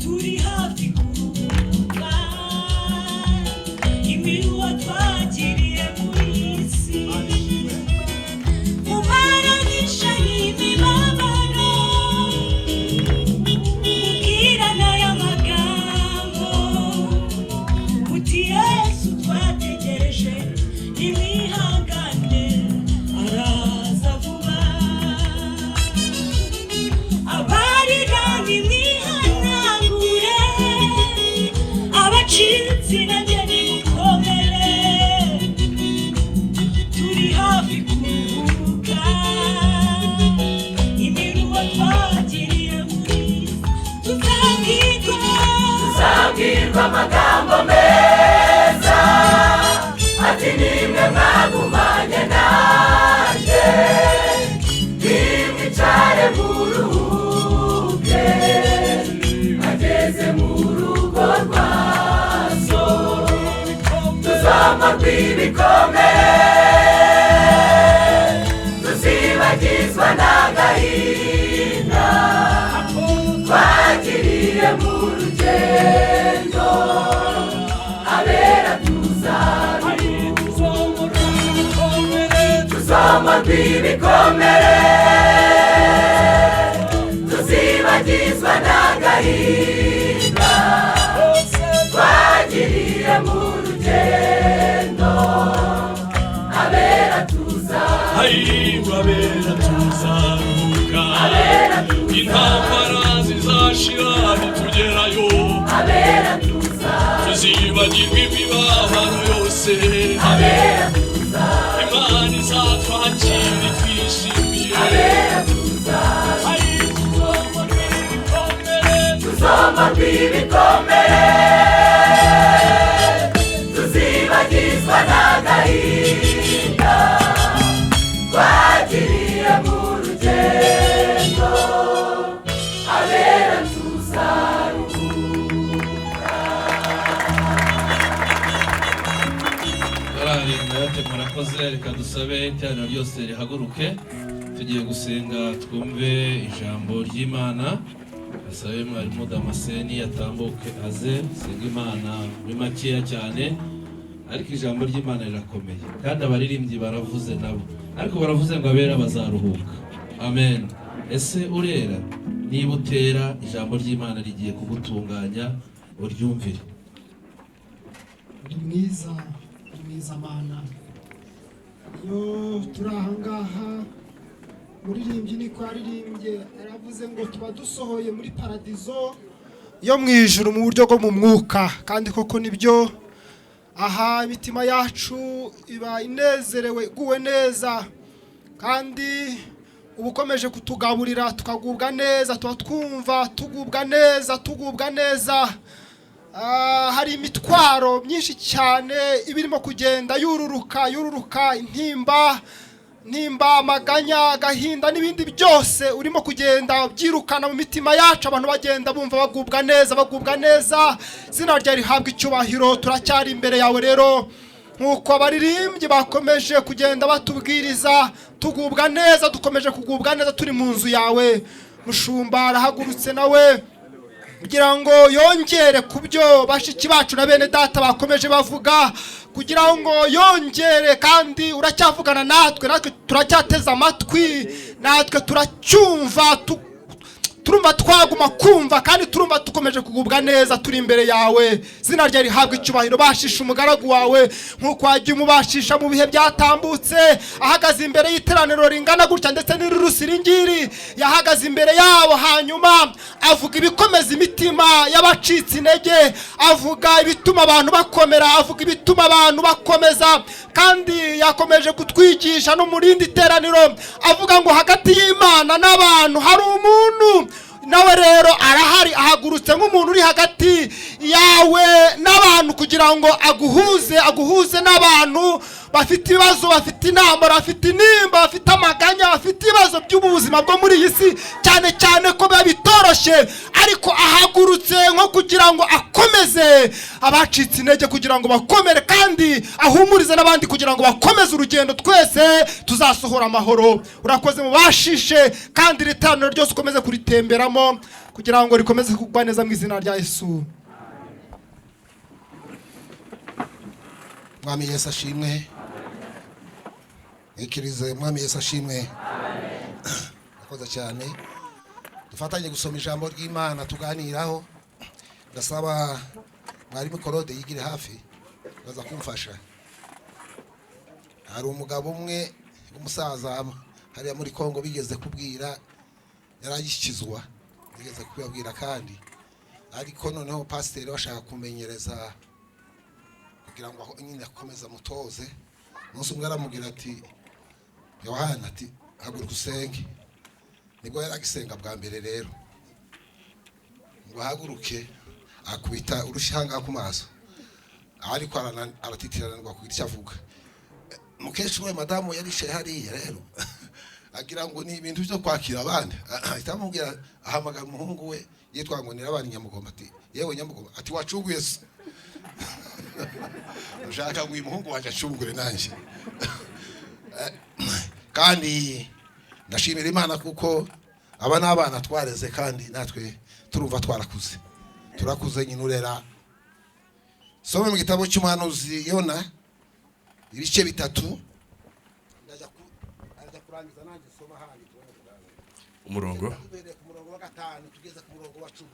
turi hafi kuruhuka, imiruho sinajye nimukomere turi hafi kuruhuka imiruho twagiriye muri tuzabwirwa amagambo meza ati nimwe mwagumanye nanjye nimwicare muruhuke ageze mu rugo rwa so tuzamurwa ibikomere tuzibagizwa n'agahinda twagiriye mu rugendo abera tuzamurwa ibikomere tuzibagizwa n'agahinda twagiriye mu rugendo abera tuzaruhuka intambara zizashira nitugerayo tuzibagirwa imibabaro yose imana izatwakira twishimiye tuzamurwa ibikomere tuzibagizwa n'agahinda twagiriye mu rugendo abera tuzaruhuka. Yote murakoze, reka dusabe iteraniro ryose rihaguruke tugiye gusenga twumve ijambo ry'Imana. Asabe mwarimu Damascene yatambuke aze senga Imana muri makeya cyane, ariko ijambo ry'Imana rirakomeye kandi abaririmbyi baravuze nabo, ariko baravuze ngo abera bazaruhuka. Amen. Ese urera niba utera ijambo ry'Imana rigiye kugutunganya uryumvire. Uri mwiza Mana. Yo turahangaha muririmbyi niko aririmbye aravuze ngo tuba dusohoye muri paradizo yo mu ijuru mu buryo bwo mu mwuka, kandi koko nibyo. Aha imitima yacu iba inezerewe guwe neza, kandi ubukomeje kutugaburira tukagubwa neza, tuba twumva tugubwa neza. Hari imitwaro myinshi cyane ibirimo kugenda yururuka intimba, amaganya, agahinda n'ibindi byose urimo kugenda byirukana mu mitima yacu. Abantu bagenda bumva bagubwa neza, izina ryawe rihabwa icyubahiro. Turacyari imbere yawe rero nkuko abaririmbyi bakomeje kugenda batubwiriza, tugubwa neza, dukomeje kugubwa neza turi mu nzu yawe. Mushumba arahagurutse nawe kugira ngo yongere ku byo bashiki bacu na bene data bakomeje bavuga, kugira ngo yongere, kandi uracyavugana natwe turacyateza amatwi, natwe turacyumva, turumva twaguma kumva, kandi turumva dukomeje kugubwa neza turi imbere yawe. Izina ryawe rihabwa icyubahiro. Bashisha umugaragu wawe nkuko wagiye umubashisha mu bihe byatambutse, ahagaze imbere y'iteraniro ringana gutya ndetse n'irusiringiri, yahagaze imbere yabo, hanyuma avuga ibikomeza imitima y'abacitse intege, avuga ibituma abantu bakomera, avuga ibituma abantu bakomeza, kandi yakomeje kutwigisha no mu rindi teraniro avuga ngo hagati y'Imana n'abantu hari umuntu. Nawe rero arahari, ahagurutse nk'umuntu uri hagati yawe n'abantu kugira ngo aguhuze n'abantu bafite ibibazo, bafite intambara, bafite inimba, bafite amaganya, bafite ibibazo by'ubuzima bwo muri iyi si, cyane ko biba bitoroshye, ariko ahagurutse nko kugira ngo akomeze abacitse intege, kugira ngo bakomere, kandi ahumurize n'abandi kugira ngo bakomeze urugendo. Twese tuzasohora amahoro. Urakoze mubashishe, kandi iteraniro ryose ukomeze kuritemberamo kugira ngo rikomeze kugwa neza mu izina rya Yesu. Mwami Yesu ashimwe. Ikirize Mwami Yesu ashimwe. Akoze cyane. Dufatanye gusoma ijambo ry'Imana tuganiraho. Ndasaba mwarimu Claude yigire hafi baza kumfasha. Hari umugabo umwe umusaza hariya muri Kongo bigeze kubwira, yaragikizwa, bigeze kubabwira, kandi ariko noneho pasiteri bashaka kumenyereza kugira ngo nyine akomeza mutoze. Umunsi umwe aramubwira ati Yohana ati haguruka usenge. Nibwo yaragisenga bwa mbere rero ngo haguruke akubita urushanga ku maso ariko aratitirana ngo akubita avuga. Mukecuru we madamu yarishe hariya rero agira ngo ni ibintu byo kwakira abandi. Atamubwira ahamagara umuhungu we yitwa ngo nirabani Nyamugomba ati yewe Nyamugomba ati wacunguye se ushaka ngo uyu muhungu waje acungure nanjye. Kandi ndashimira Imana kuko aba n'abana twareze kandi natwe turumva twarakuze. Turakuze nyine urera. Soma mu gitabo cy'umuhanuzi Yona ibice 3. Ndaja kurangiza nanjye soma handi umurongo wa 5 tugeze ku murongo wa 10.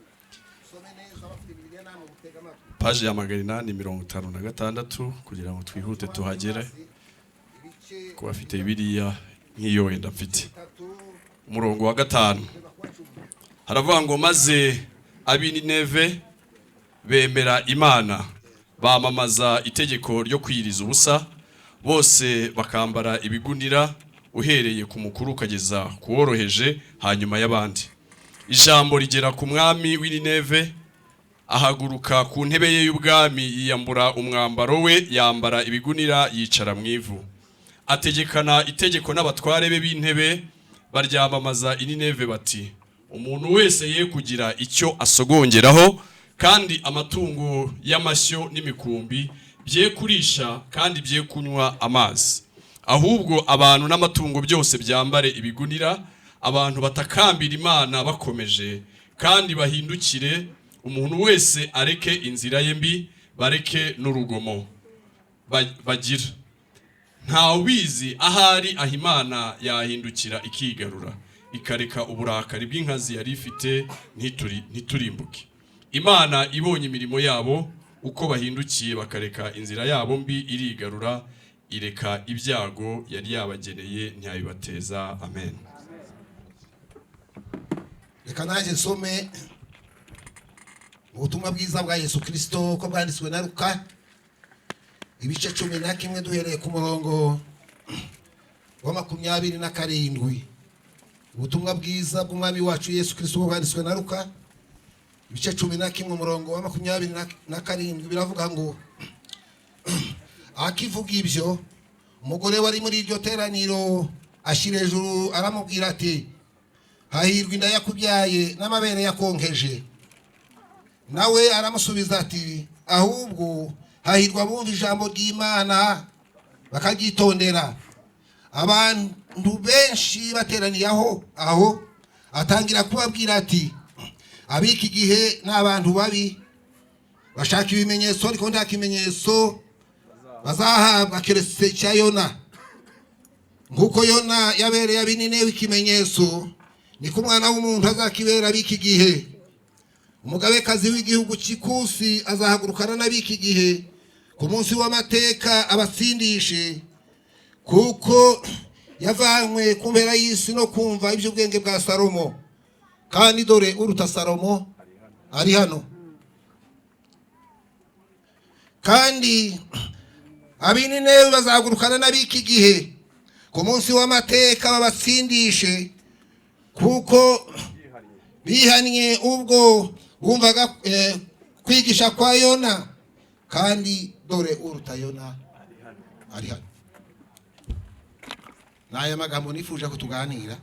Some neza bafite Bibiliya namwe gutega amatwi. paji ya 856 kugira ngo twihute tuhagere ko bafite Bibiliya nk'iyo wenda mfite. Umurongo wa 5 haravuga ngo maze ab'Nineve bemera Imana bamamaza itegeko ryo kwiriza ubusa, bose bakambara ibigunira uhereye ku mukuru ukageza ku woroheje hanyuma y'abandi. Ijambo rigera ku mwami w'Nineve, ahaguruka ku ntebe ye y'ubwami yiyambura umwambaro we, yambara ibigunira yicara mu ivu. Ategekana itegeko n'abatware be b'intebe, baryamamaza Nineve bati umuntu wese ye kugira icyo asogongeraho, kandi amatungo y'amashyo n'imikumbi bye kurisha kandi bye kunywa amazi. Ahubwo abantu n'amatungo byose byambare ibigunira, abantu batakambira Imana bakomeje kandi bahindukire, umuntu wese areke inzira ye mbi, bareke n'urugomo bagira. Nta ubizi ahari aho Imana yahindukira ikigarura, ikareka uburakari bw'inkazi yari ifite ntiturimbuke. Imana ibonye imirimo yabo uko bahindukiye bakareka inzira yabo mbi, irigarura ireka ibyago yari yabageneye ntiyabibateza. Amen. Reka nanjye nsome ubutumwa bwiza bwa Yesu Kristo ko bwanditswe na Luka ibice 11 duhereye ku murongo wa 27. Ubutumwa bwiza bw'umwami wacu Yesu Kristo bwanditswe na Luka ibice 11 umurongo wa 27 biravuga ngo akivuga ibyo umugore wari muri iryo teraniro ashira hejuru aramubwira ati hahirwa inda yakubyaye n'amabere yakonkeje. Nawe aramusubiza ati ahubwo hahirwa bumva ijambo ry'Imana bakagitondera. Abantu benshi bateraniye aho atangira kubabwira ati abiki gihe n'abantu babi bashaka ibimenyetso ariko nta kimenyetso bazahabwa keretse cya Yona. Nkuko Yona yabereye ab'Nineve ikimenyetso, niko umwana w'umuntu azakibera abiki gihe. Umugabekazi w'igihugu cy'ikusi azahagurukana n'abiki gihe ku munsi w'amateka abatsindishe, kuko yavanywe ku mpera y'isi no kumva iby'ubwenge bwa Salomo, kandi dore uruta Salomo ari hano. Kandi ab'Nineve bazahagurukana n'abiki gihe ku munsi w'amateka babatsindishe, kuko bihannye ubwo bumvaga kwigisha kwa Yona, kandi dore uruta Yona ari hano. Naya magambo nifuje ko tuganira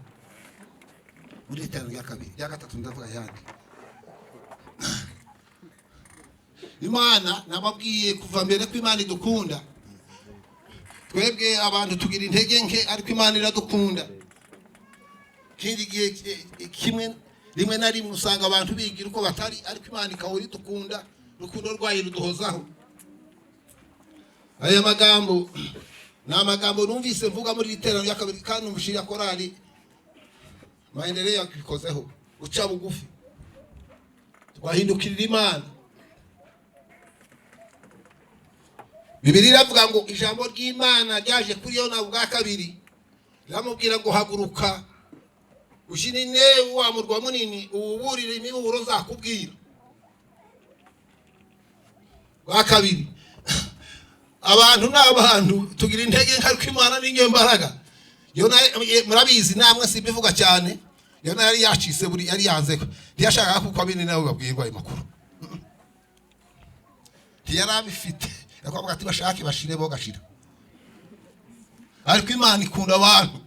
muri itanu ya kabiri ya gatatu ndavuga yandi. Imana nababwiye kuva mbere ko Imana idukunda. Twebwe abantu tugira intege nke ariko Imana iradukunda. Kindi gihe kimwe rimwe na rimwe usanga abantu bigira uko batari ariko Imana ikahora idukunda, urukundo rwayo ruduhozaho. Aya magambo na magambo numvise mvuga muri iterano ya kabiri kandi umushiya korali maendeleo yakikozeho uca bugufi twahindukirira Imana. Bibiliya iravuga ngo ijambo ry'Imana ryaje kuri Yona ubwa kabiri, riramubwira ngo haguruka ushinine wa murwa munini uburire imiburo zakubwira. Bwa kabiri abantu n'abantu tugira intege ariko Imana ni ngiyo mbaraga. Yona murabizi namwe simbivuga cyane. Yona yari yacise buri yari yanze ntiyashaka kuko abini nawe babwirwa amakuru. Ntiyarabifite yakwavuga ati bashake bashire bo gashira. Ariko Imana ikunda abantu.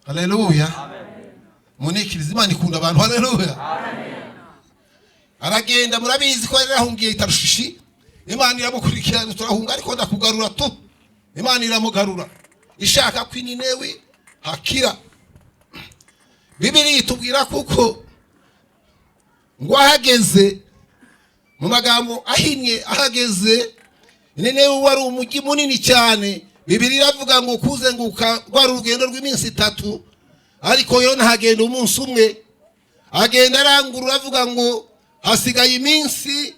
Haleluya. Munikiriza Imana ikunda abantu. Haleluya. Aragenda murabizi ko yarahungiye itarushishi. Imana iramukurikirana turahunga ariko ndakugarura tu. Imana iramugarura. Ishaka ko Ninewi hakira. Bibiliya itubwira kuko ngo ahageze mu magambo ahinnye ahageze Ninewi wari umujyi munini cyane. Bibiliya iravuga ngo kuzenguka rwari urugendo rw'iminsi 3 ariko Yona hagenda umunsi umwe. Agenda arangurura avuga ngo hasigaye iminsi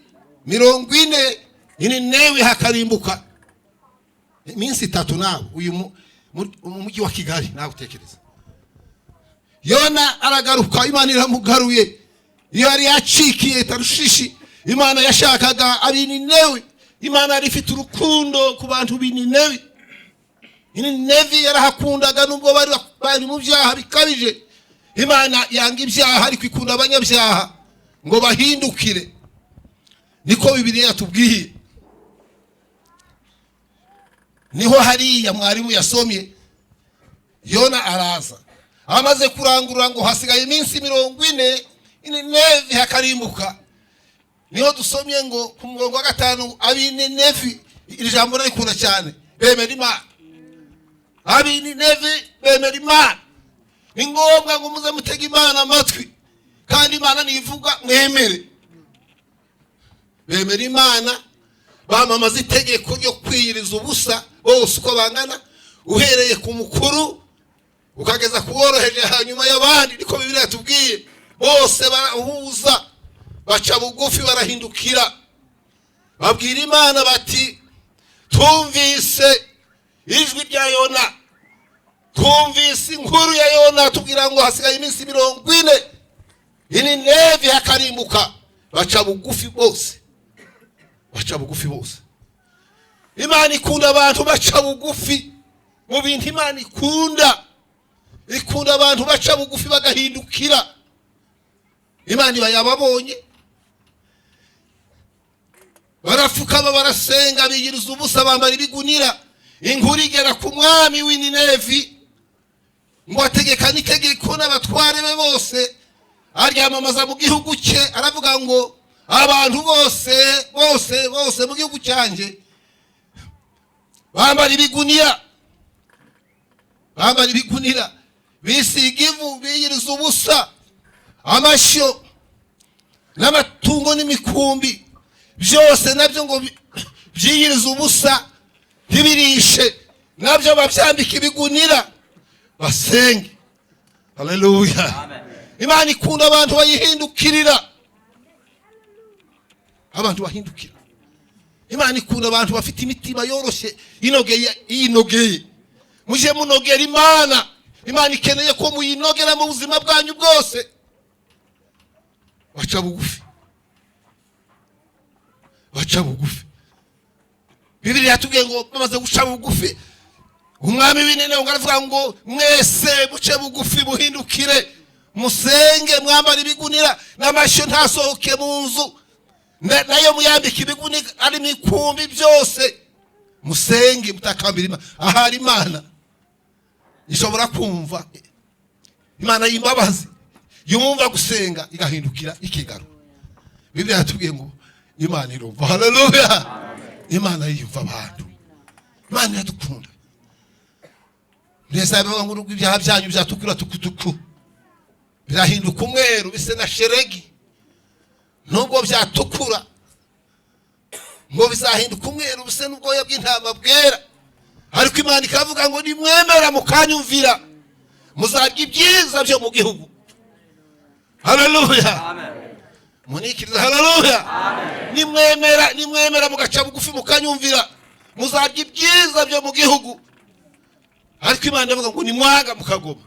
40 Ninewi hakarimbuka. Iminsi 3 nawe uyu umujyi wa Kigali nawe utekereza. Yona aragaruka Imana iramugaruye. Iyo yari yacikiye Tarushishi Imana yashakaga abi Ninewi. Imana yari ifite urukundo ku bantu b'Ninewi. Ninewi yarahakundaga nubwo bari mu byaha bikabije. Imana yanga ibyaha ariko ikunda abanyabyaha ngo bahindukire. Niko Bibiliya yatubwiye. Niho hariya mwarimu yasomye. Yona araza amaze kurangurura ngo hasigaye iminsi 40 Ninewi hakarimbuka. Niho dusomye ngo ku murongo wa 5 abi Ninewi iri jambo narikunda cyane bemera Imana. Abi Ninewi bemera Imana. Ni ngombwa ngo muze mutega Imana amatwi kandi Imana nivuga mwemere. Bemera Imana bamamaza itegeko ryo kwiyiriza ubusa bose uko bangana uhereye ku mukuru ukageza kuworoheje hanyuma y'abandi. Niko Bibiliya yatubwiye bose barahuza baca bugufi barahindukira babwira Imana bati twumvise ijwi rya Yona, twumvise inkuru ya Yona tubwira ngo hasigaye iminsi 40 Ninewi hakarimbuka. Baca bugufi bose. Baca bugufi bose. Imana ikunda abantu baca bugufi mu bintu Imana ikunda. Ikunda abantu baca bugufi bagahindukira. Imana bayababonye barafukama barasenga biyiriza ubusa bambara ibigunira. Inkuru igera ku mwami w'Ninewi ngo ategekane itegeko n'abatware be bose aryamamaza mu gihugu cye. Aravuga ngo abantu bose mu gihugu cyanjye bambara ibigunira. Bambara ibigunira bisiga ivu biyiriza ubusa. Amashyo n'amatungo n'imikumbi byose nabyo ngo byiyiriza ubusa ntibirishe nabyo babyambika ibigunira basenge. Haleluya. Imana ikunda abantu bayihindukirira. Abantu bahindukira. Imana ikunda abantu bafite imitima yoroshye inogeye. Muje munogera Imana. Imana ikeneye ko muyinogera mu buzima bwanyu bwose. Baca bugufi. Baca bugufi. Bibiliya yatubwiye ngo bamaze guca bugufi umwami w'Ninewi ngaravuga ngo mwese muce bugufi buhindukire musenge mwambara ibigunira n'amashyo ntasohoke mu nzu nayo muyambika ibigunira ari mikumbi byose musenge mutakambira Imana. Ahari Imana ishobora kumva. Imana y'imbabazi yumva gusenga igahindukira ikigaro. Bibiliya yatubwiye ngo Imana irumva. Haleluya. Imana yumva abantu. Imana iradukunda. Neza bivuga ngo ibyaha byanyu byatukura tukutuku birahinduka umweru bise na sheregi. Nubwo byatukura ngo bizahinduka umweru bise n'ubwoya bw'intama bwera. Ariko Imana ikavuga ngo nimwemera mukanyumvira muzarya ibyiza byo mu gihugu. Haleluya. Amen. Munikiriza. Haleluya. Amen. Nimwemera mugaca bugufi mukanyumvira muzarya ibyiza byo mu gihugu. Ariko Imana ivuga ngo nimwanga mukagoma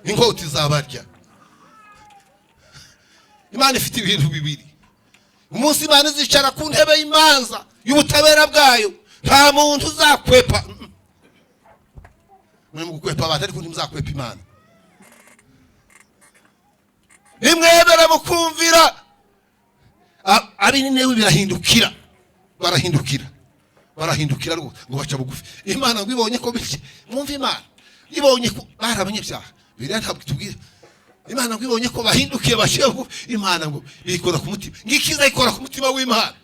inkota izabarya. Imana ifite ibintu bibiri. Umunsi Imana izicara ku ntebe y'imanza y'ubutabera bwayo nta muntu uzakwepa muri mu gukwepa abantu ariko ntimuzakwepa Imana. Nimwebera mukumvira abininewe birahindukira barahindukira rwo ngo baca bugufi. Imana ngo ibonye ko bike mwumva Imana ibonye ko barabanyebyaha biriya ntabwo tubwira. Imana ngo ibonye ko bahindukiye bashiye Imana ngo ikora ku mutima ngikiza ikora ku mutima w'Imana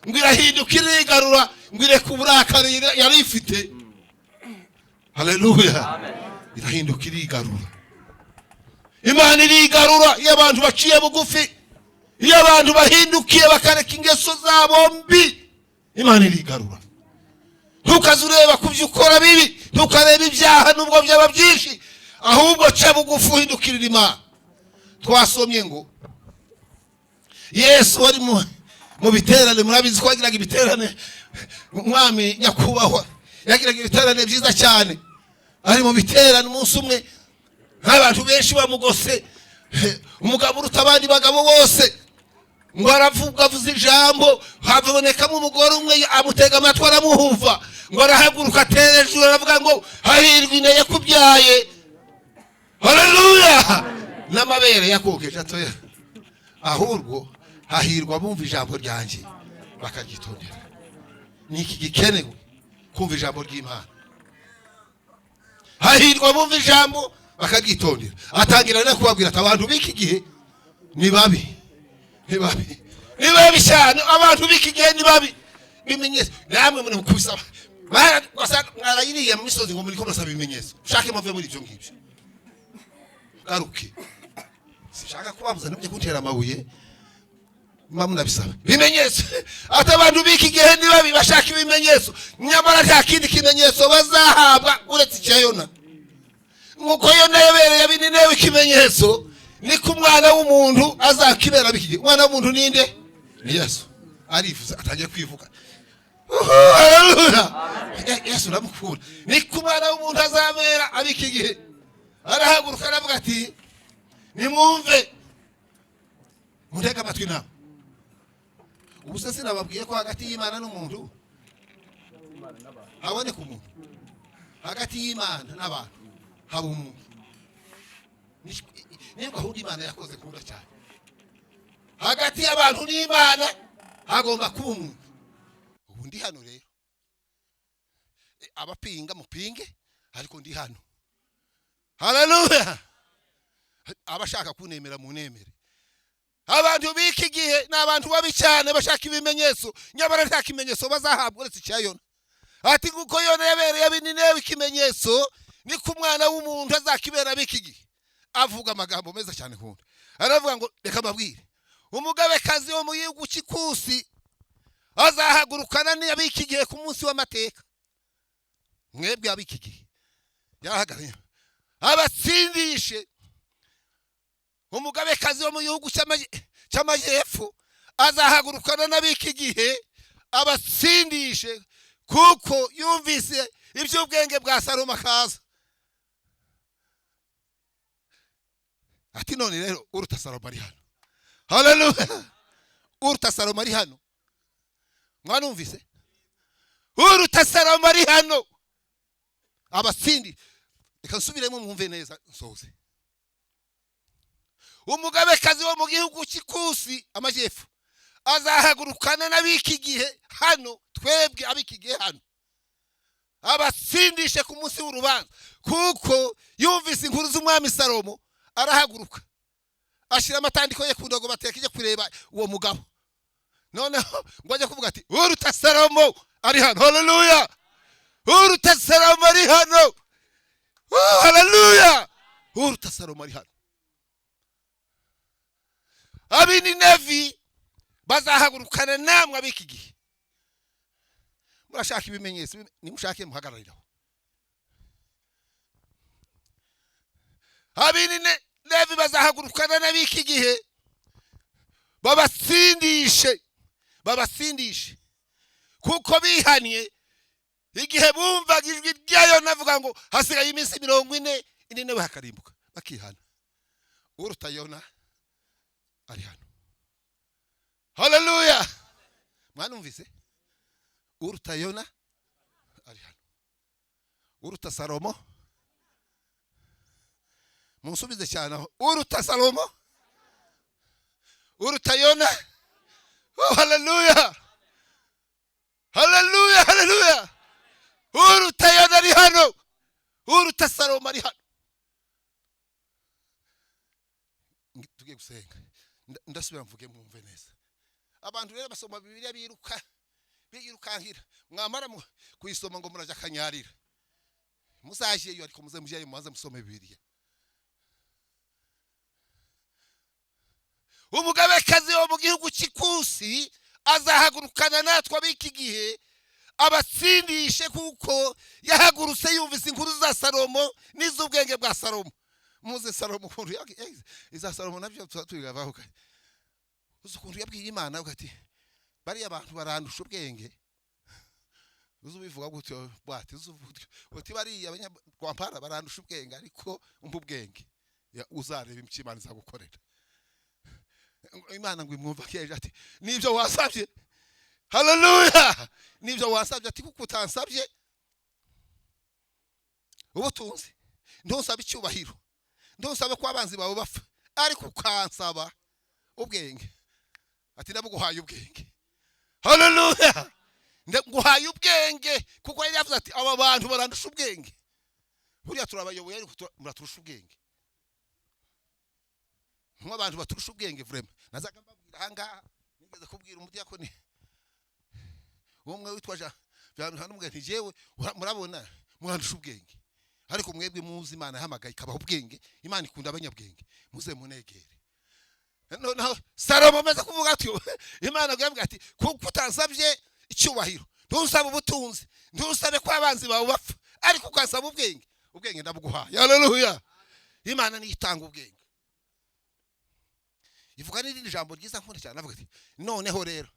ngo irahindukira igarura ngo ireka uburakari yari ifite. Haleluya. Irahindukira igarura. Imana irigarura iyo abantu baciye bugufi, iyo abantu bahindukiye bakareka ingeso zabo mbi, Imana irigarura. Ntukazureba kuvyo ukora bibi, ntukareba ibyaha nubwo byaba byinshi, ahubwo ca bugufi uhindukirira Imana. Twasomye ngo Yesu wari mu biterane, murabizi ko yagiraga ibiterane, umwami nyakubahwa yagiraga ibiterane byiza cyane. Ari mu biterane umunsi umwe abantu benshi bamugose, umugabo uruta abandi bagabo bose ngo aravuga avuze ijambo, habonekamo umugore umwe amutega amatwi aramuhumva, ngo arahaguruka atera hejuru aravuga ngo hahirwa ine yakubyaye. Haleluya. N'amabere yakokeje atoya, ahubwo hahirwa bumva ijambo ryanjye bakagitondera. Niki gikenewe kumva ijambo ry'Imana. Hahirwa bumva ijambo bakagitondera. Atangira no kubabwira ati abantu biki gihe ni babi cyane, abantu biki gihe ni babi. Bimenyetso namwe muri mukubisaba mwarayiriye mu misozi ngo muri ko nasaba ibimenyetso, ushake mave muri ibyo ngibyo garuke. Sishaka kubabuza nabyo kuntera amabuye mamu nabisaba bimenyetso. Ati abantu biki gihe ni babi bashaka ibimenyetso, nyamara nta kindi kimenyetso bazahabwa uretse icya Yona. Nkuko Yona yabereye bininewe ikimenyetso, niko umwana w'umuntu azakibera biki. Umwana w'umuntu ninde? Ni Yesu. Arivuze atangiye kwivuga. Yesu namukura. Niko umwana w'umuntu azabera abiki gihe. Arahaguruka aravuga ati nimwumve mutega amatwi nawe. Ubuse sinababwiye ko hagati y'Imana n'umuntu haboneka umuntu, hagati y'Imana n'abantu haba umuntu. Niyo gahunda Imana yakoze kunda cyane. Hagati y'abantu n'Imana hagomba kuba umuntu. Ubu ndi hano rero, abapinga mupinge ariko ndi hano. Haleluya. Abashaka kunemera munemere. Abantu biki gihe n'abantu babi cyane bashaka ibimenyetso, nyabara nta kimenyetso bazahabwa uretse icya Yona. Ati kuko Yona yabereye bininewe ikimenyetso, niko umwana w'umuntu azakibera biki gihe. Avuga amagambo meza cyane kundi. Aravuga ngo reka babwire, umugabekazi wo mu gihugu cy'Ikusi azahagurukana n'abiki gihe ku munsi w'amateka. Mwebwe abiki gihe yahagaranye abatsindishe. Umugabekazi wo mu gihugu cy'amajyepfo azahagurukana n'abiki gihe abatsindishe, kuko yumvise iby'ubwenge bwa Salomo akaza. Ati none rero uruta Salomo ari hano. Haleluya. Uruta Salomo ari hano. Mwanumvise? Uruta Salomo ari hano. Abatsindi. Reka nsubiremo mwumve neza nsoze. Umugabekazi wo mu gihugu cy'Ikusi amajyepfo azahagurukana n'abiki gihe hano, twebwe abiki gihe hano, abatsindishe ku munsi w'urubanza, kuko yumvise inkuru z'umwami Salomo. Arahaguruka ashira amatandiko ye ku ndogo batekije kureba uwo mugabo. Noneho ngo ajya kuvuga ati uruta Salomo ari hano. Haleluya. Uruta Salomo ari hano. Haleluya. Uruta Salomo ari hano. Abininevi bazahagurukana namwe abiki gihe. Murashaka ibimenyetso, nimushake muhagarariraho. Abininevi bazahagurukana n'abiki gihe babatsindishe, kuko bihaniye igihe bumvaga ijwi ryayo navuga ngo hasigaye iminsi 40 Ninewe hakarimbuka bakihana. Uruta Yona ari hano. Haleluya. Mwanumvise? Uruta Yona ari hano. Uruta Salomo, munsubize cyane aho. Uruta Salomo, uruta Yona. Oh, haleluya, haleluya, haleluya. Uruta Yona ari hano, uruta Salomo ari hano. Tugiye gusenga, ndasubira mvuge mwumve neza. Abantu rero basoma Bibiliya birukankira, mwamara kuyisoma ngo muraja kanyarira. Muzajiyeyo ariko muze mujiyeyo mubanze musome Bibiliya. Umugabekazi wo mu gihugu cy'ikusi azahagurukana natwe abiki gihe abatsindishe, kuko yahagurutse yumvise inkuru za Salomo n'iz'ubwenge bwa Salomo. Muze Salomo ukuntu iza Salomo nabyo tuzatugavaho. Uzi ukuntu yabwiye Imana ugati bari abantu barandusha ubwenge. Uzi ubivuga gutyo bwate uti bari abanyarwampara barandusha ubwenge, ariko umva ubwenge uzareba imana izagukorera. Imana ngo imwumva keje ati nibyo wasabye. Haleluya, nibyo wasabye ati kuko utansabye ubutunzi, ndonsaba icyubahiro, ndonsaba ko abanzi bawe bapfa, ariko ukansaba ubwenge. Ati ndabuguhaye ubwenge. Haleluya, ndaguhaye ubwenge, kuko yari yavuze ati aba bantu barandusha ubwenge. Buriya turabayoboye ariko muraturusha ubwenge. Nk'abantu baturusha ubwenge vrema. Nazaga mbabwira hanga nigeze kubwira umudiyakoni umwe witwaje byamwe nti jewe murabona murandusha ubwenge, ariko mwebwe muzi Imana yahamagaye ikabaho ubwenge. Imana ikunda abanyabwenge, muze munegere. No Salomo amaze kuvuga ati Imana yabwiye ati kuko utansabye icyubahiro, ntusaba ubutunzi, ntusabe ko abanzi bawe bapfa, ariko ukansaba ubwenge, ubwenge ndabuguhaye. Haleluya, Imana ni itanga ubwenge. Ivuga n'irindi jambo ryiza nkunda cyane, avuga ati noneho rero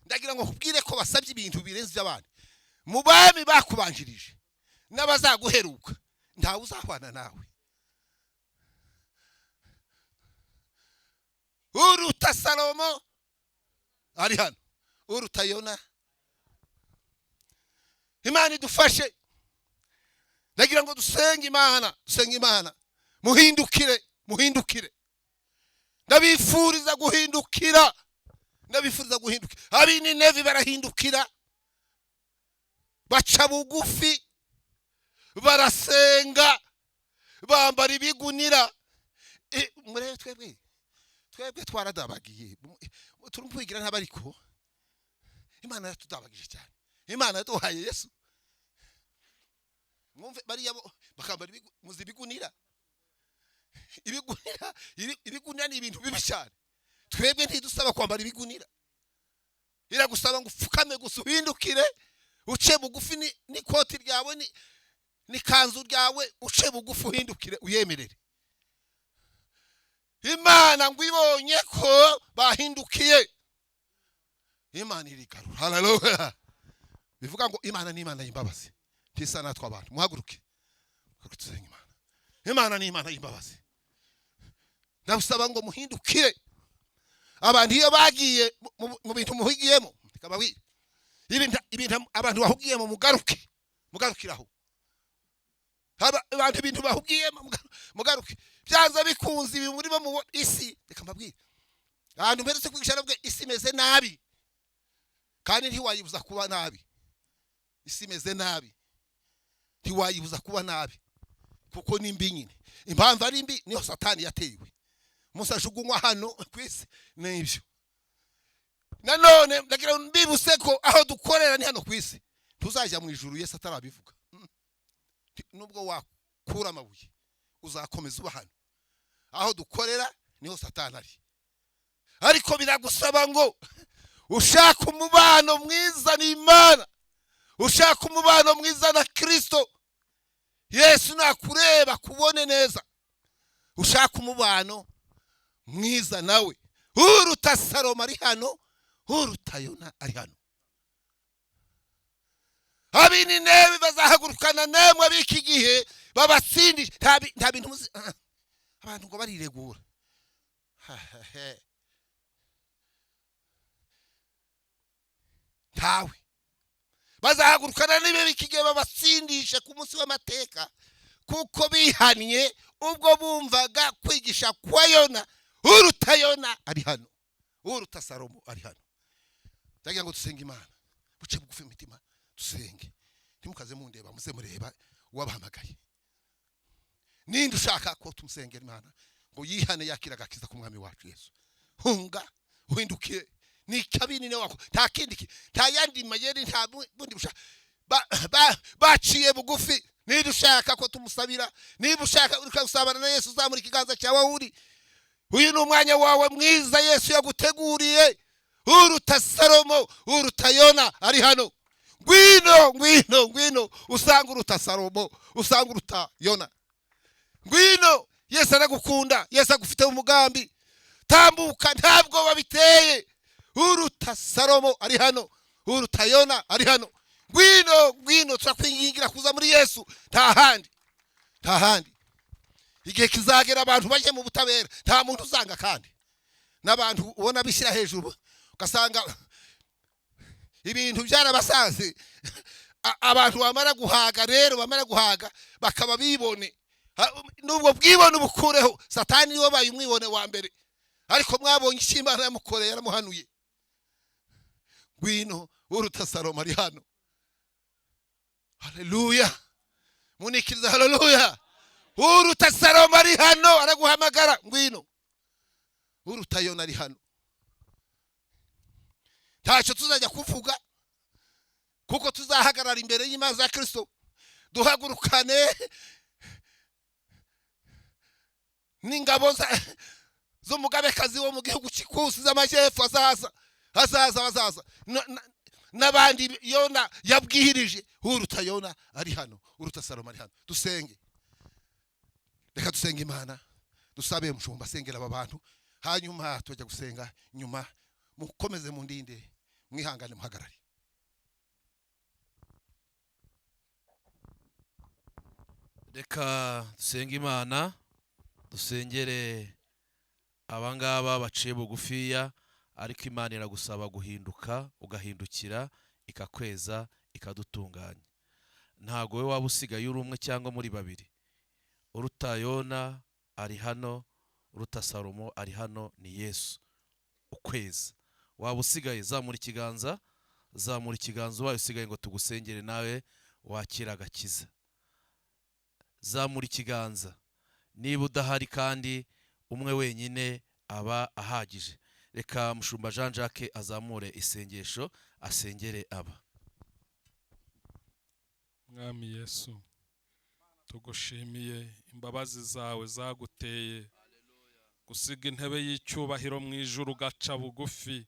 ndagira ngo nkubwire ko basabye ibintu birenze by'abandi. Mu bami bakubanjirije n'abazaguheruka ntawe uzahwana nawe. Uruta Salomo ari hano, uruta Yona. Imana idufashe. Ndagira ngo dusenge Imana, dusenge Imana. Muhindukire. Ndabifuriza guhindukira. Abi Ninevi barahindukira, baca bugufi, barasenga, bambara ibigunira. Murebe twebwe twaradabagiye, turumvugira ntabariko. Imana yatudabagije cyane. Imana yaduhaye Yesu. Mwumve bari bakambara ibigunira. Ibigunira ni ibintu bibi cyane. Twebwe ntidusaba kwambara ibigunira. Iragusaba ngo ufukame gusa uhindukire, uce bugufi ni koti ryawe ni kanzu ryawe, uce bugufi uhindukire uyemerere. Imana ngo ibonye ko bahindukiye, Imana irigarura. Haleluya. Bivuga ngo Imana ni Imana y'imbabazi. Tisa natwe abantu muhaguruke. Kurutsenya Imana. Imana ni Imana y'imbabazi. Ndabusaba ngo muhindukire. Abantu iyo bagiye mu bintu muhigiyemo, kabawi ibintu abantu bahugiyemo mugarukiraho. Abantu ibintu bahugiyemo mugaruke. Byanza bikunze ibi muri mu isi, reka mbabwire. Abantu mperetse kwigishana bwe isi imeze nabi, kandi ntiwayibuza kuba nabi. Isi imeze nabi, ntiwayibuza kuba nabi, kuko ni mbi nyine. Impamvu ari mbi niyo Satani yatewe. Musa jugunywa hano kwisi n'ibyo. Nanone ndagira mbibuse ko aho dukorera ni hano kwisi, tuzajya mu ijuru Yesu atarabivuga. Nubwo wakura amabuye uzakomeza uba hano. Aho dukorera niho Satani ari. Ariko biragusaba ngo ushaka umubano mwiza n'Imana, ushaka umubano mwiza na Kristo. Yesu nakureba kubone neza, ushaka umubano mwiza nawe. Uruta Salomo ari hano, uruta Yona ari hano. Abi Ninevi bazahagurukana namwe abiki gihe babatsindishe. Nta bintu muzi abantu ngo bariregura. Ntawe bazahagurukana n'ibibi igihe babasindishe ku munsi w'amateka, kuko bihannye ubwo bumvaga kwigisha kwa Yona. Uruta Yona ari hano, uruta Salomo ari hano. Ndagira ngo dusenge Imana, buce bugufi imitima dusenge. Ntimukaze mundeba, muze mureba uwabahamagaye. Ninde ushaka ko tumusengera Imana ngo yihane yakira agakiza ku mwami wacu Yesu? Hunga uhindukiye ni kabini ne wako, nta kindi nta yandi mayeri, nta bundi bushaka. Baciye bugufi. Ninde ushaka ko tumusabira? Niba ushaka ukasabana na Yesu, zamura ikiganza cyawe uri. Uyu ni umwanya wawe mwiza Yesu yaguteguriye. Uruta Salomo, uruta Yona ari hano. Ngwino usanga uruta Salomo, usanga uruta Yona. Ngwino, Yesu aragukunda, Yesu agufite umugambi. Tambuka, ntabwo babiteye. Uruta Salomo ari hano, uruta Yona ari hano. Ngwino turakwingingira kuza muri Yesu, nta handi. Igihe kizagera abantu baje mu butabera, nta muntu uzanga kandi. N'abantu ubona bishyira hejuru, ugasanga ibintu byarabasaze. Abantu bamara guhaga bakaba bibone. Nubwo bwibone ubukureho, Satani niwe baye umwibone wa mbere. Ariko mwabonye Imana yamukoreye, yaramuhanuye. Ngwino, uruta Salomo ari hano. Haleluya. Munikiriza haleluya. Uruta Salomo ari hano, araguhamagara. Ngwino. Uruta Yona ari hano. Ntacyo tuzajya kuvuga, kuko tuzahagarara imbere y'Imana za Kristo. Duhagurukane n'ingabo z'umugabekazi wo mu gihugu cy'ikusi z'amajyepfo hazaza n'abandi Yona yabwirije. Uruta Yona ari hano, uruta Salomo ari hano. Dusenge. Reka dusenge Imana, dusabe mushumba asengera aba bantu, hanyuma tujya gusenga nyuma. Mukomeze mundinde, mwihangane muhagarare. Reka dusenge Imana, dusengere abangaba baciye bugufiya, ariko Imana iragusaba guhinduka, ugahindukira ikakweza, ikadutunganya. Ntago we waba usigaye uri umwe cyangwa muri babiri. Uruta Yona ari hano, uruta Salomo ari hano, ni Yesu ukweza. Waba usigaye, zamura ikiganza ubaye usigaye ngo tugusengere nawe wakira agakiza. Zamura ikiganza. Niba udahari kandi umwe wenyine aba ahagije. Reka mushumba Jean Jacques azamure isengesho asengere aba. Mwami Yesu, tugushimiye imbabazi zawe zaguteye gusiga intebe y'icyubahiro mu ijuru ugaca bugufi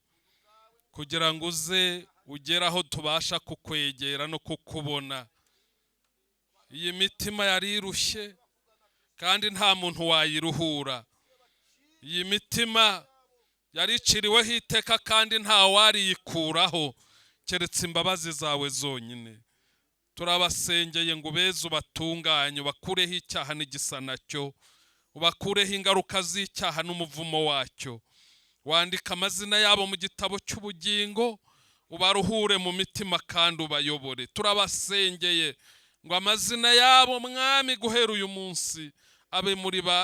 kugira ngo uze ugere aho tubasha kukwegera no kukubona. Iyi mitima yari irushye kandi nta muntu wayiruhura. Iyi mitima yari iciriweho iteka kandi nta wariyikuraho keretse imbabazi zawe zonyine. Turabasengeye ngo ubeze ubatunganye, ubakureho icyaha n'igisa nacyo, ubakureho ingaruka z'icyaha n'umuvumo wacyo. Wandika amazina yabo mu gitabo cy'ubugingo, ubaruhure mu mitima kandi ubayobore. Turabasengeye ngo amazina yabo Mwami guhera uyu munsi abe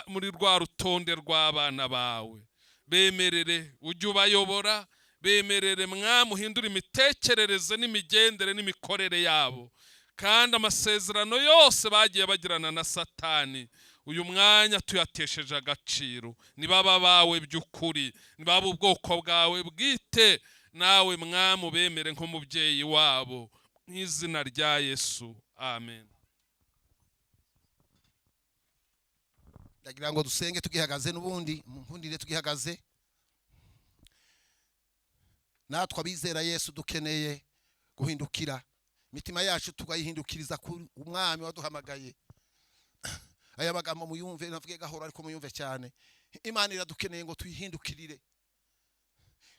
muri rwa rutonde rw'abana bawe. Bemerere ujye ubayobora, bemerere Mwami uhindura imitekerereze n'imigendere n'imikorere yabo. Kandi amasezerano yose bagiye bagirana na Satani uyu mwanya tuyatesheje agaciro. Nibaba bawe by'ukuri, nibaba ubwoko bwawe bwite, nawe Mwami ubemere nk'umubyeyi wabo, mu izina rya Yesu, amen. Ndagira ngo dusenge tugihagaze, n'ubundi nkundire tugihagaze. Natwe abizera Yesu dukeneye guhindukira, imitima yacu tugayihindukiriza ku umwami waduhamagaye. Aya magambo muyumve, navuge gahoro ariko muyumve cyane. Imana iradukeneye ngo tuyihindukirire,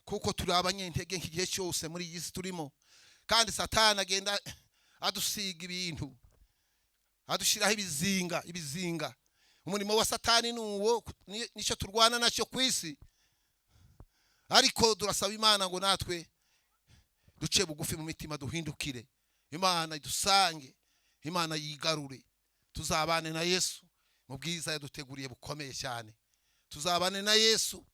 kuko turi abanyentege nk'igihe cyose muri iyi si turimo. Kandi Satani agenda adusiga ibintu, adushiraho ibizinga. Umurimo wa Satani nuwo, nicyo turwana nacyo ku isi. Ariko durasaba Imana ngo natwe duce bugufi mu mitima duhindukire. Imana idusange, Imana yigarure, tuzabane na Yesu mu bwiza yaduteguriye bukomeye cyane. Tuzabane na Yesu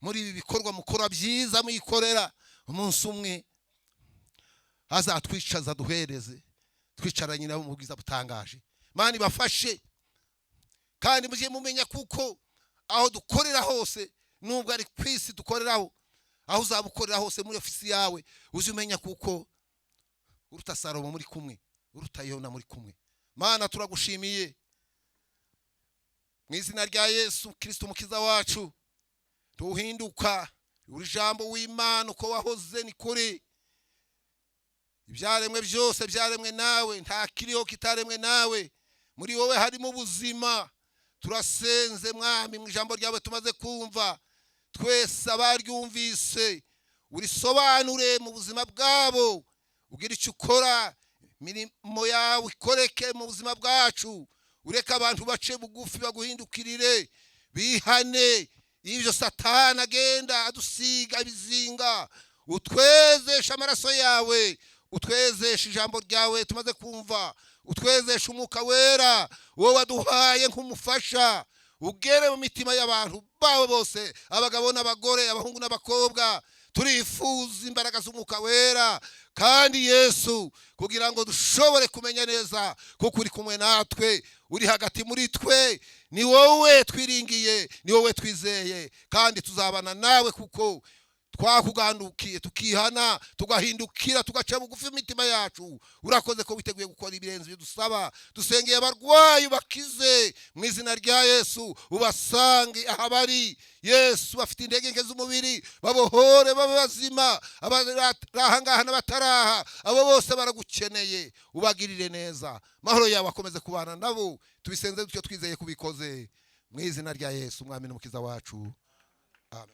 muri ibi bikorwa mukora byiza muyikorera. Umunsi umwe azatwicaza duhereze, twicaranye nabo mu bwiza butangaje. Imana ibafashe kandi mujye mumenya kuko aho dukorera hose, nubwo ari kwisi dukoreraho, aho uzabukorera hose muri ofisi yawe, uzumenya kuko uruta Salomo muri kumwe, uruta Yona muri kumwe. Mana turagushimiye mu izina rya Yesu Kristo umukiza wacu. Tuhinduka uri jambo w'Imana uko wahoze ni kuri. Ibyaremwe byose byaremwe nawe, nta kiriho kitaremwe nawe. Muri wowe harimo ubuzima. Turasenze Mwami mu ijambo ryawe tumaze kumva, twese abaryumvise urisobanure mu buzima bwabo, ugira icyo ukora, imirimo yawe ikoreke mu buzima bwacu. Ureka abantu bace bugufi baguhindukirire, bihane ibyo Satani agenda adusiga ibizinga. Utwezesha amaraso yawe, utwezesha ijambo ryawe tumaze kumva, utwezesha umwuka wera wowe waduhaye nk'umufasha. Ugere mu mitima y'abantu bawe bose, abagabo n'abagore, abahungu n'abakobwa. Turifuza imbaraga z'umwuka wera kandi Yesu, kugira ngo dushobore kumenya neza kuko uri kumwe natwe, uri hagati muri twe. Ni wowe twiringiye, ni wowe twizeye, kandi tuzabana nawe kuko twakugandukiye, tukihana, tugahindukira, tugaca bugufi imitima yacu. Urakoze ko witeguye gukora ibirenze ibyo dusaba. Dusengeye abarwayi bakize mu izina rya Yesu, ubasange ahabari. Yesu bafite intege nke z'umubiri, babohore babe bazima. Abahangaha n'abataraha, abo bose baragukeneye, ubagirire neza. Mahoro yawe akomeze kubana nabo. Tubisenze dutyo twizeye kubikoze mu izina rya Yesu Mwami n'umukiza wacu. Amen.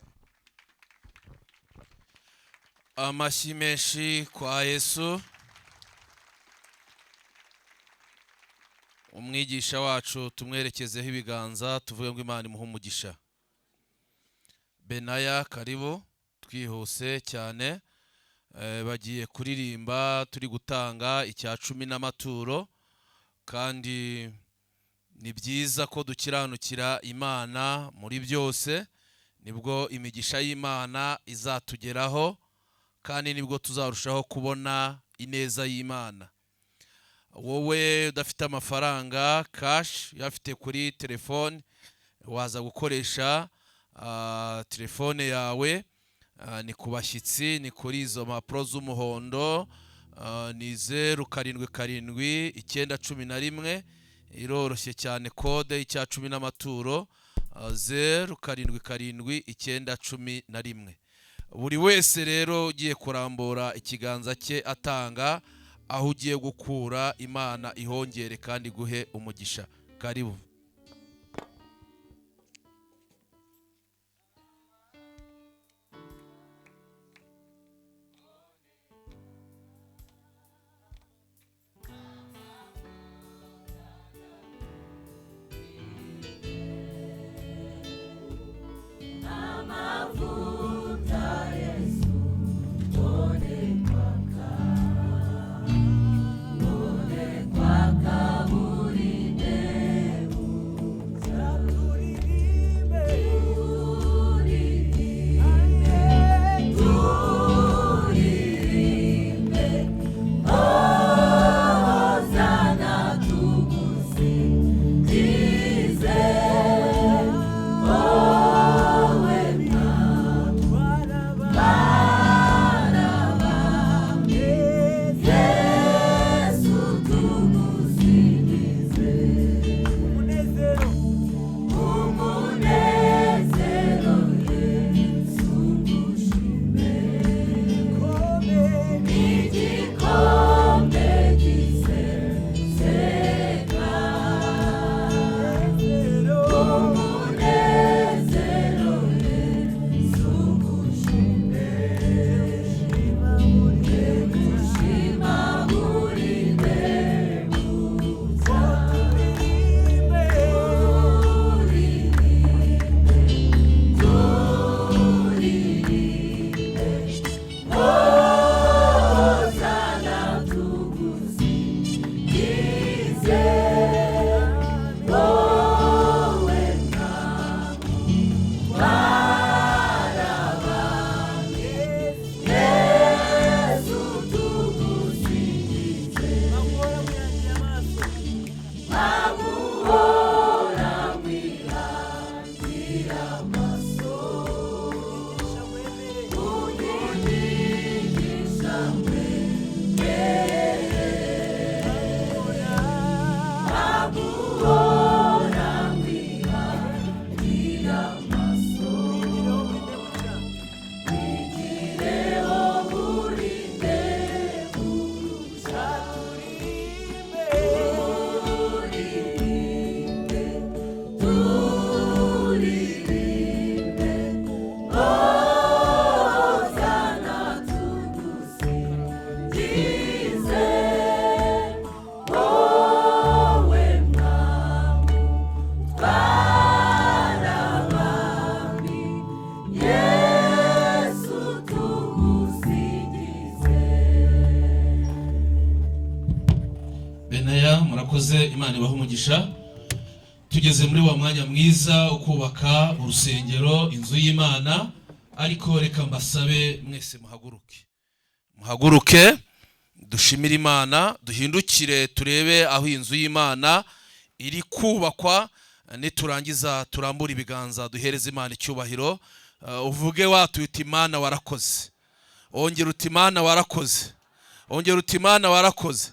Amashyi menshi kwa Yesu. Umwigisha wacu tumwerekezeho ibiganza, tuvuge ngo Imana imuhe umugisha. Benaya karibu, twihuse cyane. Bagiye kuririmba, turi gutanga icya 10 n'amaturo, kandi ni byiza ko dukiranukira Imana muri byose, nibwo imigisha y'Imana izatugeraho, kandi nibwo tuzarushaho kubona ineza y'Imana. Wowe udafite amafaranga cash, yafite kuri telefone, waza gukoresha telefone yawe. Ni kubashyitsi, ni kuri izo mpapuro z'umuhondo, ni 077911. Iroroshye cyane, kode y'icya 10 n'amaturo 077911. Buri wese rero ugiye kurambura ikiganza cye atanga, aho ugiye gukura, Imana ihongere kandi guhe umugisha. Karibu. Kwaka buri ndebu Benaya murakoze, Imana ibahe umugisha. Tugeze muri wa mwanya mwiza wo kubaka urusengero, inzu y'Imana, ariko reka mbasabe mwese muhaguruke dushimire Imana, duhindukire turebe aho inzu y'Imana iri kubakwa. Niturangiza turambura ibiganza duhereze Imana icyubahiro. Uvuge watuye Imana warakoze, ongera uti Imana warakoze, ongera uti Imana warakoze.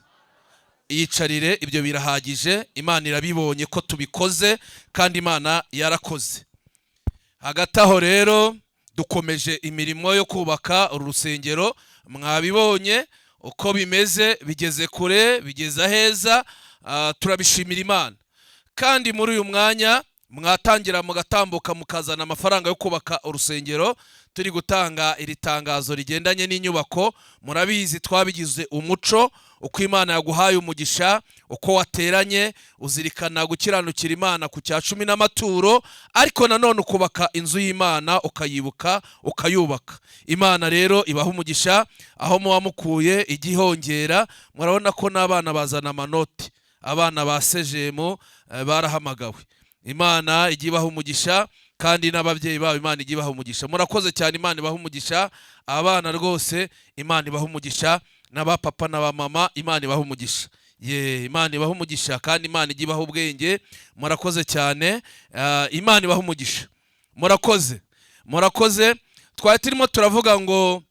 Yicarire, ibyo birahagije. Imana irabibonye ko tubikoze kandi Imana yarakoze. Hagati aho rero dukomeje imirimo yo kubaka uru rusengero. Mwabibonye uko bimeze, bigeze kure, bigeze heza. Turabishimira Imana. Kandi muri uyu mwanya mwatangira mugatambuka mukazana amafaranga yo kubaka urusengero. Turi gutanga iri tangazo rigendanye n'inyubako. Murabizi twabigize umuco, uko Imana yaguhaye umugisha, uko wateranye uzirikana gukiranukira Imana ku cya 10 n'amaturo, ariko nanone ukubaka inzu y'Imana ukayibuka ukayubaka. Imana rero ibaha umugisha aho muba mukuye igihongera. Murabona ko n'abana bazana amanoti, abana ba sejemo barahamagawe. Imana igibaha umugisha kandi n'ababyeyi babo Imana igibaha umugisha. Murakoze cyane, Imana ibaha umugisha. Abana rwose Imana ibaha umugisha, n'aba papa n'aba mama Imana ibaha umugisha. Imana ibaha umugisha kandi Imana igibaha ubwenge. Murakoze cyane, Imana ibaha umugisha. Murakoze. Twari turimo turavuga ngo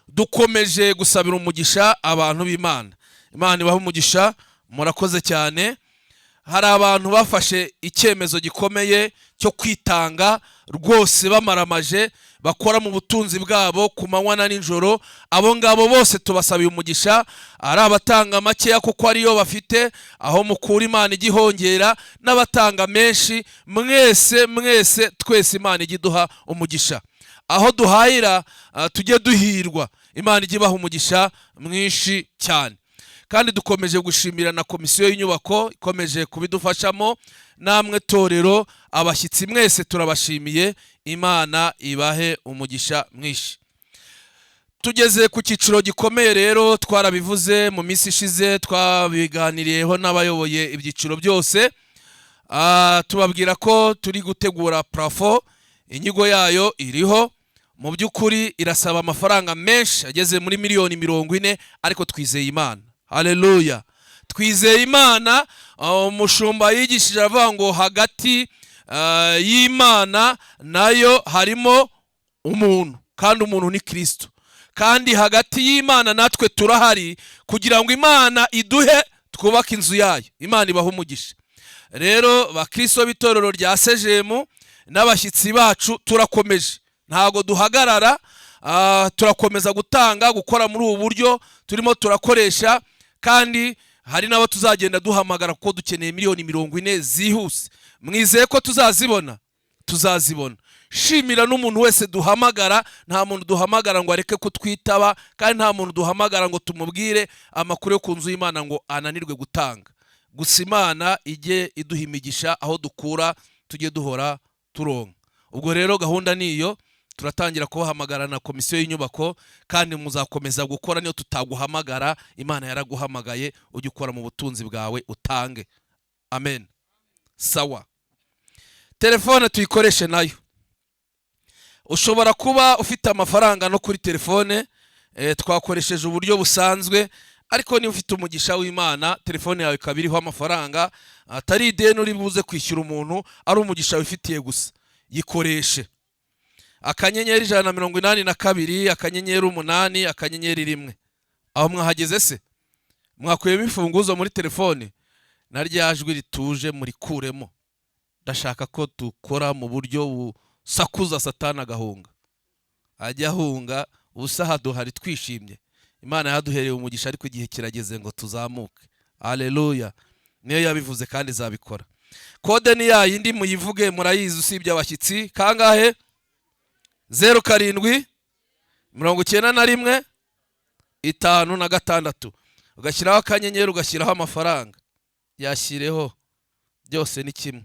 dukomeje gusabira umugisha abantu b'Imana. Imana ibaha umugisha. Murakoze cyane. Hari abantu bafashe icyemezo gikomeye cyo kwitanga rwose, bamaramaje, bakora mu butunzi bwabo ku manywa na nijoro. Abo ngabo bose tubasabiye umugisha. Ari abatanga makeya kuko ariyo bafite, aho mukura Imana igihongera, n'abatanga menshi. Mwese twese Imana igiduha umugisha. Aho duhahira tujye duhirwa. Imana igibaha umugisha mwinshi cyane. Kandi dukomeje gushimira na komisiyo y'inyubako ikomeje kubidufashamo. Namwe torero, abashyitsi mwese turabashimiye. Imana ibahe umugisha mwinshi. Tugeze ku cyiciro gikomeye rero, twarabivuze mu minsi ishize, twabiganiriyeho n'abayoboye ibyiciro byose. Tubabwira ko turi gutegura plafo, inyigo yayo iriho. Mu by'ukuri irasaba amafaranga menshi ageze muri miliyoni 40, ariko twizeye Imana. Haleluya. Twizeye Imana. Umushumba yigishije avuga ngo hagati y'Imana nayo harimo umuntu, kandi umuntu ni Kristo. Kandi hagati y'Imana natwe turahari kugira ngo Imana iduhe twubake inzu yayo. Imana ibaha umugisha. Rero bakristo b'itorero rya Sejemu n'abashyitsi bacu turakomeje, ntago duhagarara. Turakomeza gukora muri ubu buryo turimo turakoresha. Kandi hari nabo tuzagenda duhamagara kuko dukeneye miliyoni 40 zihuse. Mwizeye ko tuzazibona? Tuzazibona. Shimira n'umuntu wese duhamagara. Nta muntu duhamagara ngo areke kutwitaba, kandi nta muntu duhamagara ngo tumubwire amakuru yo ku nzu y'Imana ngo ananirwe gutanga. Gusa Imana ijye iduha imigisha, aho dukura tujye duhora turonka. Ubwo rero gahunda niyo. Turatangira kubahamagara na komisiyo y'inyubako, kandi muzakomeza gukora. Niyo tutaguhamagara, Imana yaraguhamagaye, ujye ukora mu butunzi bwawe utange. Amen. Sawa. Telefone tuyikoreshe nayo. Ushobora kuba ufite amafaranga no kuri telefone, twakoresheje uburyo busanzwe, ariko niba ufite umugisha w'Imana, telefone yawe ikabiriho amafaranga, atari ideni uri buze kwishyura umuntu, ari umugisha wifitiye gusa, yikoreshe. Akanyenyeri 182, akanyenyeri 8, akanyenyeri 1. Aho mwahageze se? Mwakuyemo imfunguzo muri telefone? Naryajwi rituje muri kuremo. Ndashaka ko dukora mu buryo busakuza Satani agahunga. Ajya ahunga, ubusaha duhari twishimye. Imana yaduhereye umugisha, ariko igihe kirageze ngo tuzamuke. Haleluya. Niyo yabivuze kandi zabikora. Kode ni ya yindi muyivuge, murayizi usibye abashyitsi. Kangahe? 07 91 56. Ugashyiraho akanyenyeri, ugashyiraho amafaranga. Yashyireho byose ni kimwe.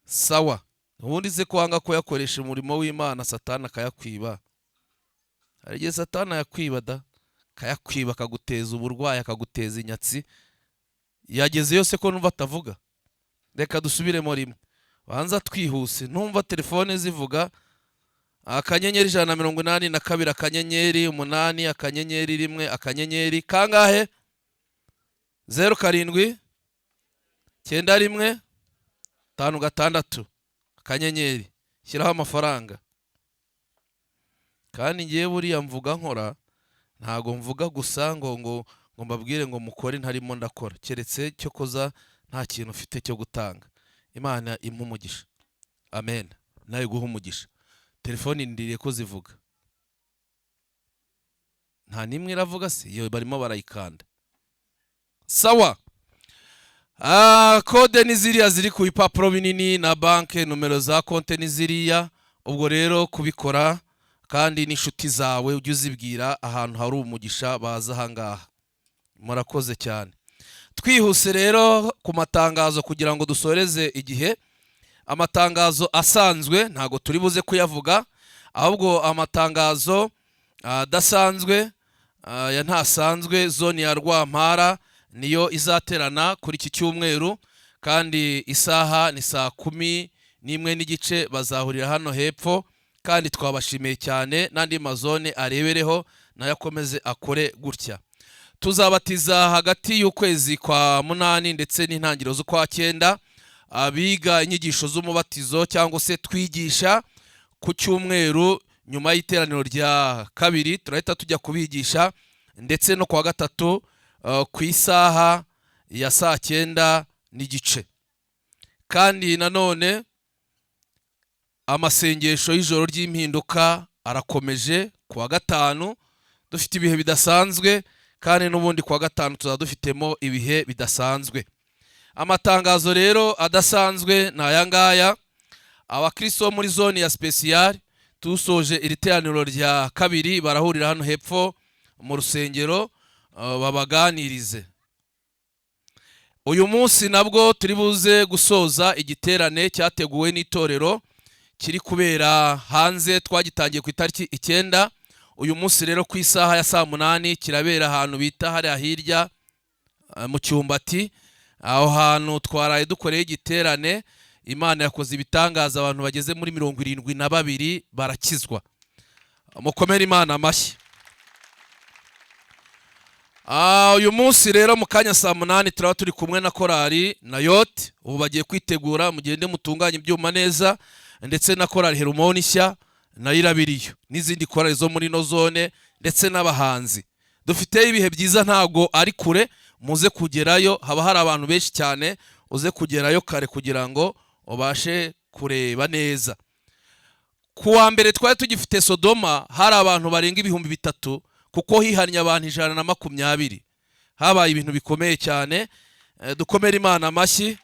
Sawa. Ubundi ze kwanga ko yakoresha umurimo w'Imana, Satani akayakwiba. Hari igihe Satani yakwiba da, kayakwiba, akaguteza uburwayi, akaguteza inyatsi. Yageze yose ko numva atavuga. Reka dusubiremo rimwe, banza twihuse. Numva telefone zivuga akanyenyeri 182 akanyenyeri 8 akanyenyeri 1 akanyenyeri kangahe 07 91 56 akanyenyeri, shyiraho amafaranga. Kandi ngiye buriya mvuga nkora, ntago mvuga gusa ngo mbabwire ngo mukore ntarimo ndakora, keretse cyo koza nta kintu ufite cyo gutanga. Imana impumugisha. Amen. Nawe guha umugisha. Telefone ndiriye ko zivuga, nta nimwe iravuga se, iyo barimo barayikanda. Sawa. Kode ni ziriya ziri ku bipapuro binini na banke, nomero za konte ni ziriya. Ubwo rero kubikora, kandi n'inshuti zawe ujye uzibwira ahantu hari umugisha baza ahangaha. Murakoze cyane. Twihuse rero ku matangazo kugira ngo dusoreze igihe. Amatangazo asanzwe ntago turi buze kuyavuga, ahubwo amatangazo adasanzwe ya ntasanzwe, zone ya Rwampara niyo izaterana kuri iki cyumweru, kandi isaha ni saa 11:15 bazahurira hano hepfo. Kandi twabashimiye cyane, n'andi mazone arebereho nayo akomeze akore gutya. Tuzabatiza hagati y'ukwezi kwa 8 ndetse n'intangiriro z'ukwa 9 abiga inyigisho z'umubatizo, cyangwa se twigisha ku cyumweru nyuma y'iteraniro rya kabiri turahita tujya kubigisha, ndetse no kwa gatatu ku isaha ya saa 9:30. Kandi nanone amasengesho y'ijoro ry'impinduka arakomeje kuwa gatanu, dufite ibihe bidasanzwe, kandi n'ubundi kuwa gatanu tuzadufitemo ibihe bidasanzwe. Amatangazo rero adasanzwe na yangaya. Abakristo muri zone ya special tusoje iri teraniro rya kabiri barahurira hano hepfo mu rusengero babaganirize. Uyu munsi nabwo turi buze gusoza igiterane cyateguwe n'itorero kiri kubera hanze, twagitangiye ku itariki 9. Uyu munsi rero ku isaha ya saa 8 kirabera ahantu bita hariya hirya mu Cyumbati. Aho hantu twaraye dukoreye igiterane, Imana yakoze ibitangaza, abantu bageze muri 72 barakizwa. Mukomere Imana amashyi. Uyu munsi rero mu kanya saa 8 turaba turi kumwe na korali Nayote. Ubu bagiye kwitegura, mugende mutunganye ibyuma neza, ndetse na korali Herumonishya na Irabiriyo n'izindi korali zo muri no zone, ndetse n'abahanzi. Dufite ibihe byiza, ntago ari kure, muze kugerayo. Haba hari abantu benshi cyane, uze kugerayo kare kugira ngo ubashe kureba neza. Kuwa mbere twari tugifite Sodoma, hari abantu barenga 3,000 kuko hihannye abantu 120. Habaye ibintu bikomeye cyane. Dukomere Imana amashyi.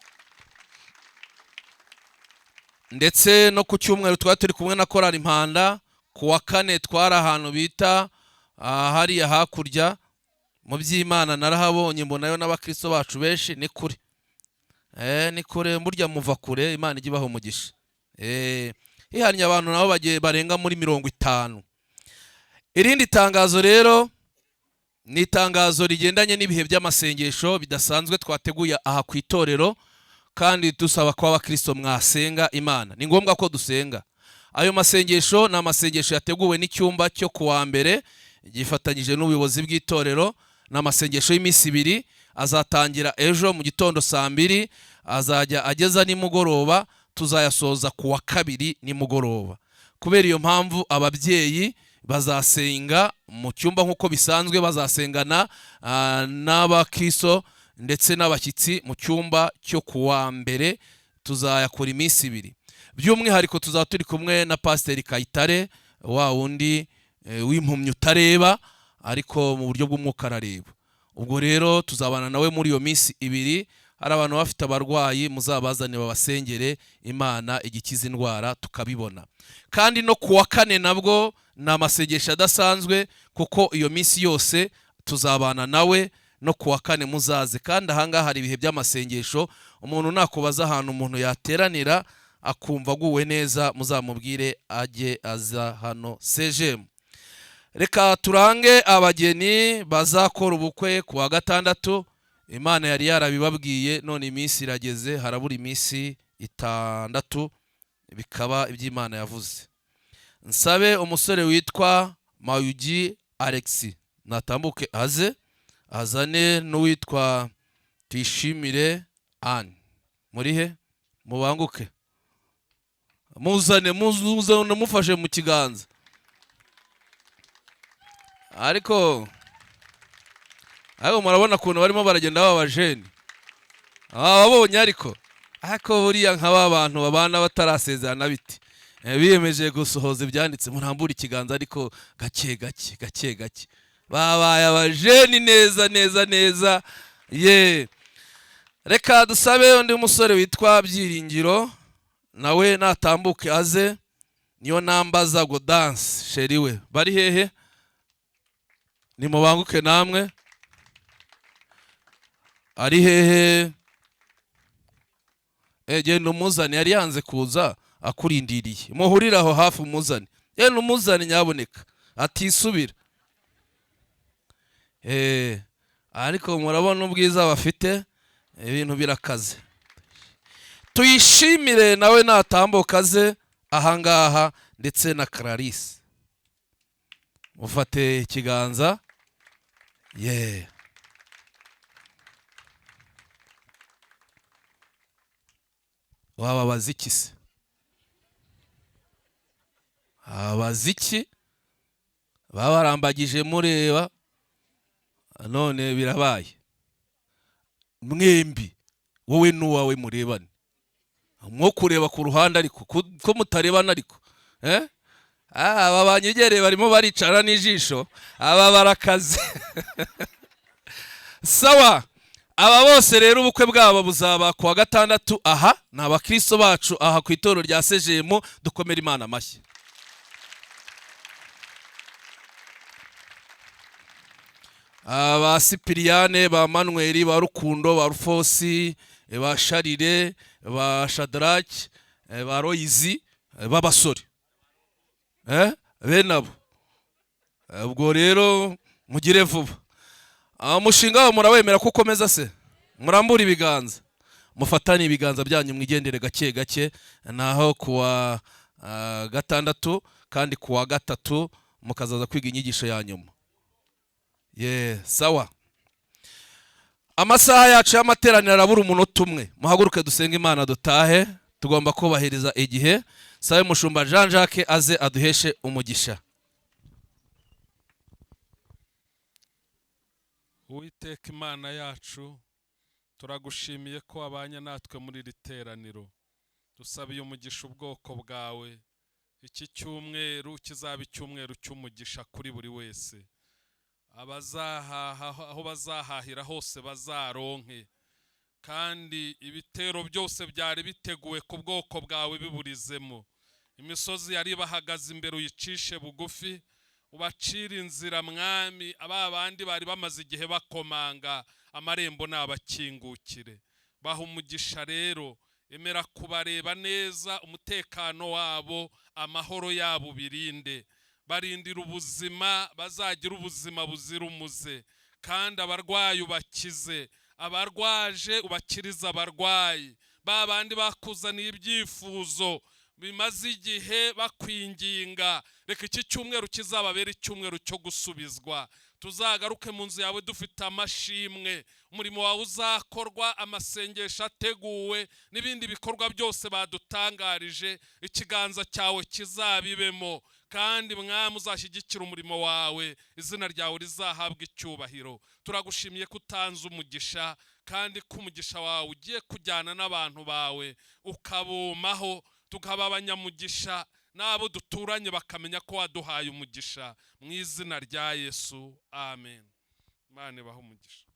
Ndetse no ku cyumweru twari turi kumwe na korali Impanda. Kuwa kane twari ahantu bita hariya hakurya mu by'Imana, narahabonye mbonayo n'abakristo bacu benshi. Ni kure, ni kure, burya muva kure, Imana ijye ibaha umugisha. Hihannye abantu nabo bagiye barenga muri 50. Irindi tangazo rero ni itangazo rigendanye n'ibihe by'amasengesho bidasanzwe twateguye aha ku itorero, kandi dusaba ko abakristo mwasenga Imana. Ni ngombwa ko dusenga. Ayo masengesho ni amasengesho yateguwe n'icyumba cyo kuwa mbere gifatanyije n'ubuyobozi bw'itorero. Ni amasengesho y'iminsi 2, azatangira ejo mu gitondo saa 2, azajya ageza nimugoroba, tuzayasoza kuwa kabiri nimugoroba. Kubera iyo mpamvu ababyeyi bazasenga mu cyumba nk'uko bisanzwe, bazasengana n'abakristo ndetse n'abashyitsi mu cyumba cyo kuwa mbere. Tuzayakora iminsi 2. By'umwihariko tuzaba turi kumwe na Pasiteri Kayitare, wa wundi w'impumyi utareba ariko mu buryo bw'umwuka arareba. Ubwo rero tuzabana nawe muri iyo minsi 2. Hari abantu bafite abarwayi, muzabazane babasengere, Imana igikiza indwara tukabibona. Kandi no kuwa kane nabwo ni amasengesho adasanzwe, kuko iyo minsi yose tuzabana nawe. No kuwa kane muzaze, kandi ahangaha hari ibihe by'amasengesho. Umuntu nakubaza ahantu umuntu yateranira akumva aguwe neza, muzamubwire ajye aza hano CGM. reka turange abageni bazakora ubukwe ku wa gatandatu. Imana yari yarabibabwiye, none iminsi irageze, harabura iminsi 6 bikaba iby'Imana yavuze. Nsabe umusore witwa Mayugi Alexis natambuke azane n'uwitwa Tuyishimire Anne. Muri he? Mubanguke muzane mufashe mu kiganza. Ariko murabona kuntu barimo baragenda babajeni babonye, ariko buriya nk'aba bantu babana batarasezerana biti biyemeje gusohoza ibyanditse, murambura ikiganza ariko gake gake babaye abajeni neza ye. Reka dusabe undi musore witwa Byiringiro nawe natambuke aze. Niyo nambaza go dance sheri we bari hehe? Ni mubanguke namwe. Ari hehe? Genda umuzane, yari yanze kuza akurindiriye. Muhurira aho hafi umuzane. Genda umuzane nyaboneka atisubira. Ariko murabona ubwiza bafite, ibintu birakaze. Tuyishimire nawe natambuka aze ahangaha, ndetse na Clarisse. Mufate ikiganza. Wababaza iki se? Ababaza iki? Babarambagije mureba, none birabaye. Mwembi wowe n'uwawe murebane, mwo kureba ku ruhande ariko ko mutarebana ariko aba banyegereye barimo baricara n'ijisho, aba barakaze. Sawa, aba bose rero ubukwe bwabo buzaba ku wa gatandatu. Aha ni abakristo bacu aha ku itorero rya Sejemu. Dukomere Imana amashyi. Aba Sipiriyane, ba Manuel, ba Rukundo, ba Rufosi, ba Sharire, ba Shadrach, ba Royizi, b'abasore benabo. Ubwo rero mugire vuba. Umushinga wa murawemera ko ukomeza se? Murambura ibiganza, mufatane ibiganza byanyu mwigendere gake gake. Naho kuwa gatandatu kandi kuwa gatatu mukazaza kwiga inyigisho ya nyuma. Sawa. Amasaha yacu y'amateraniro arabura umunota umwe. Muhaguruke dusenga Imana dutahe, tugomba kubahiriza igihe. Sabe mushumba Jean Jacques aze aduheshe umugisha. Uwiteka Imana yacu, turagushimiye ko abanye natwe muri iri teraniro. Dusabiye umugisha ubwoko bwawe. Iki cyumweru kizaba icyumweru cy'umugisha kuri buri wese. Aho bazahahira hose bazaronke, kandi ibitero byose byari biteguwe ku bwoko bwawe biburizemo. Imisozi yari bahagaze imbere uyicishe bugufi, ubacira inzira mwami. Aba bandi bari bamaze igihe bakomanga, amarembo nabakingukire. Baha umugisha rero, emera kubareba neza, umutekano wabo, amahoro yabo birinde. Barindira ubuzima, bazagira ubuzima buzira umuze. Kandi abarwayi ubakize, abarwaje ubakiriza abarwayi. Babandi bakuzaniye ibyifuzo bimaze igihe bakwinginga, reka iki cyumweru kizababera icyumweru cyo gusubizwa. Tuzagaruke mu nzu yawe dufite amashimwe. Umurimo wawe uzakorwa, amasengesho ateguwe, n'ibindi bikorwa byose badutangarije. Ikiganza cyawe kizabibemo, kandi mwami uzashyigikira umurimo wawe. Izina ryawe rizahabwa icyubahiro. Turagushimiye ko utanze umugisha, kandi ko umugisha wawe ugiye kujyana n'abantu bawe ukabumaho, tukaba abanyamugisha, n'abo duturanye bakamenya ko waduhaye umugisha. Mu izina rya Yesu, amen. Imana ibahe umugisha.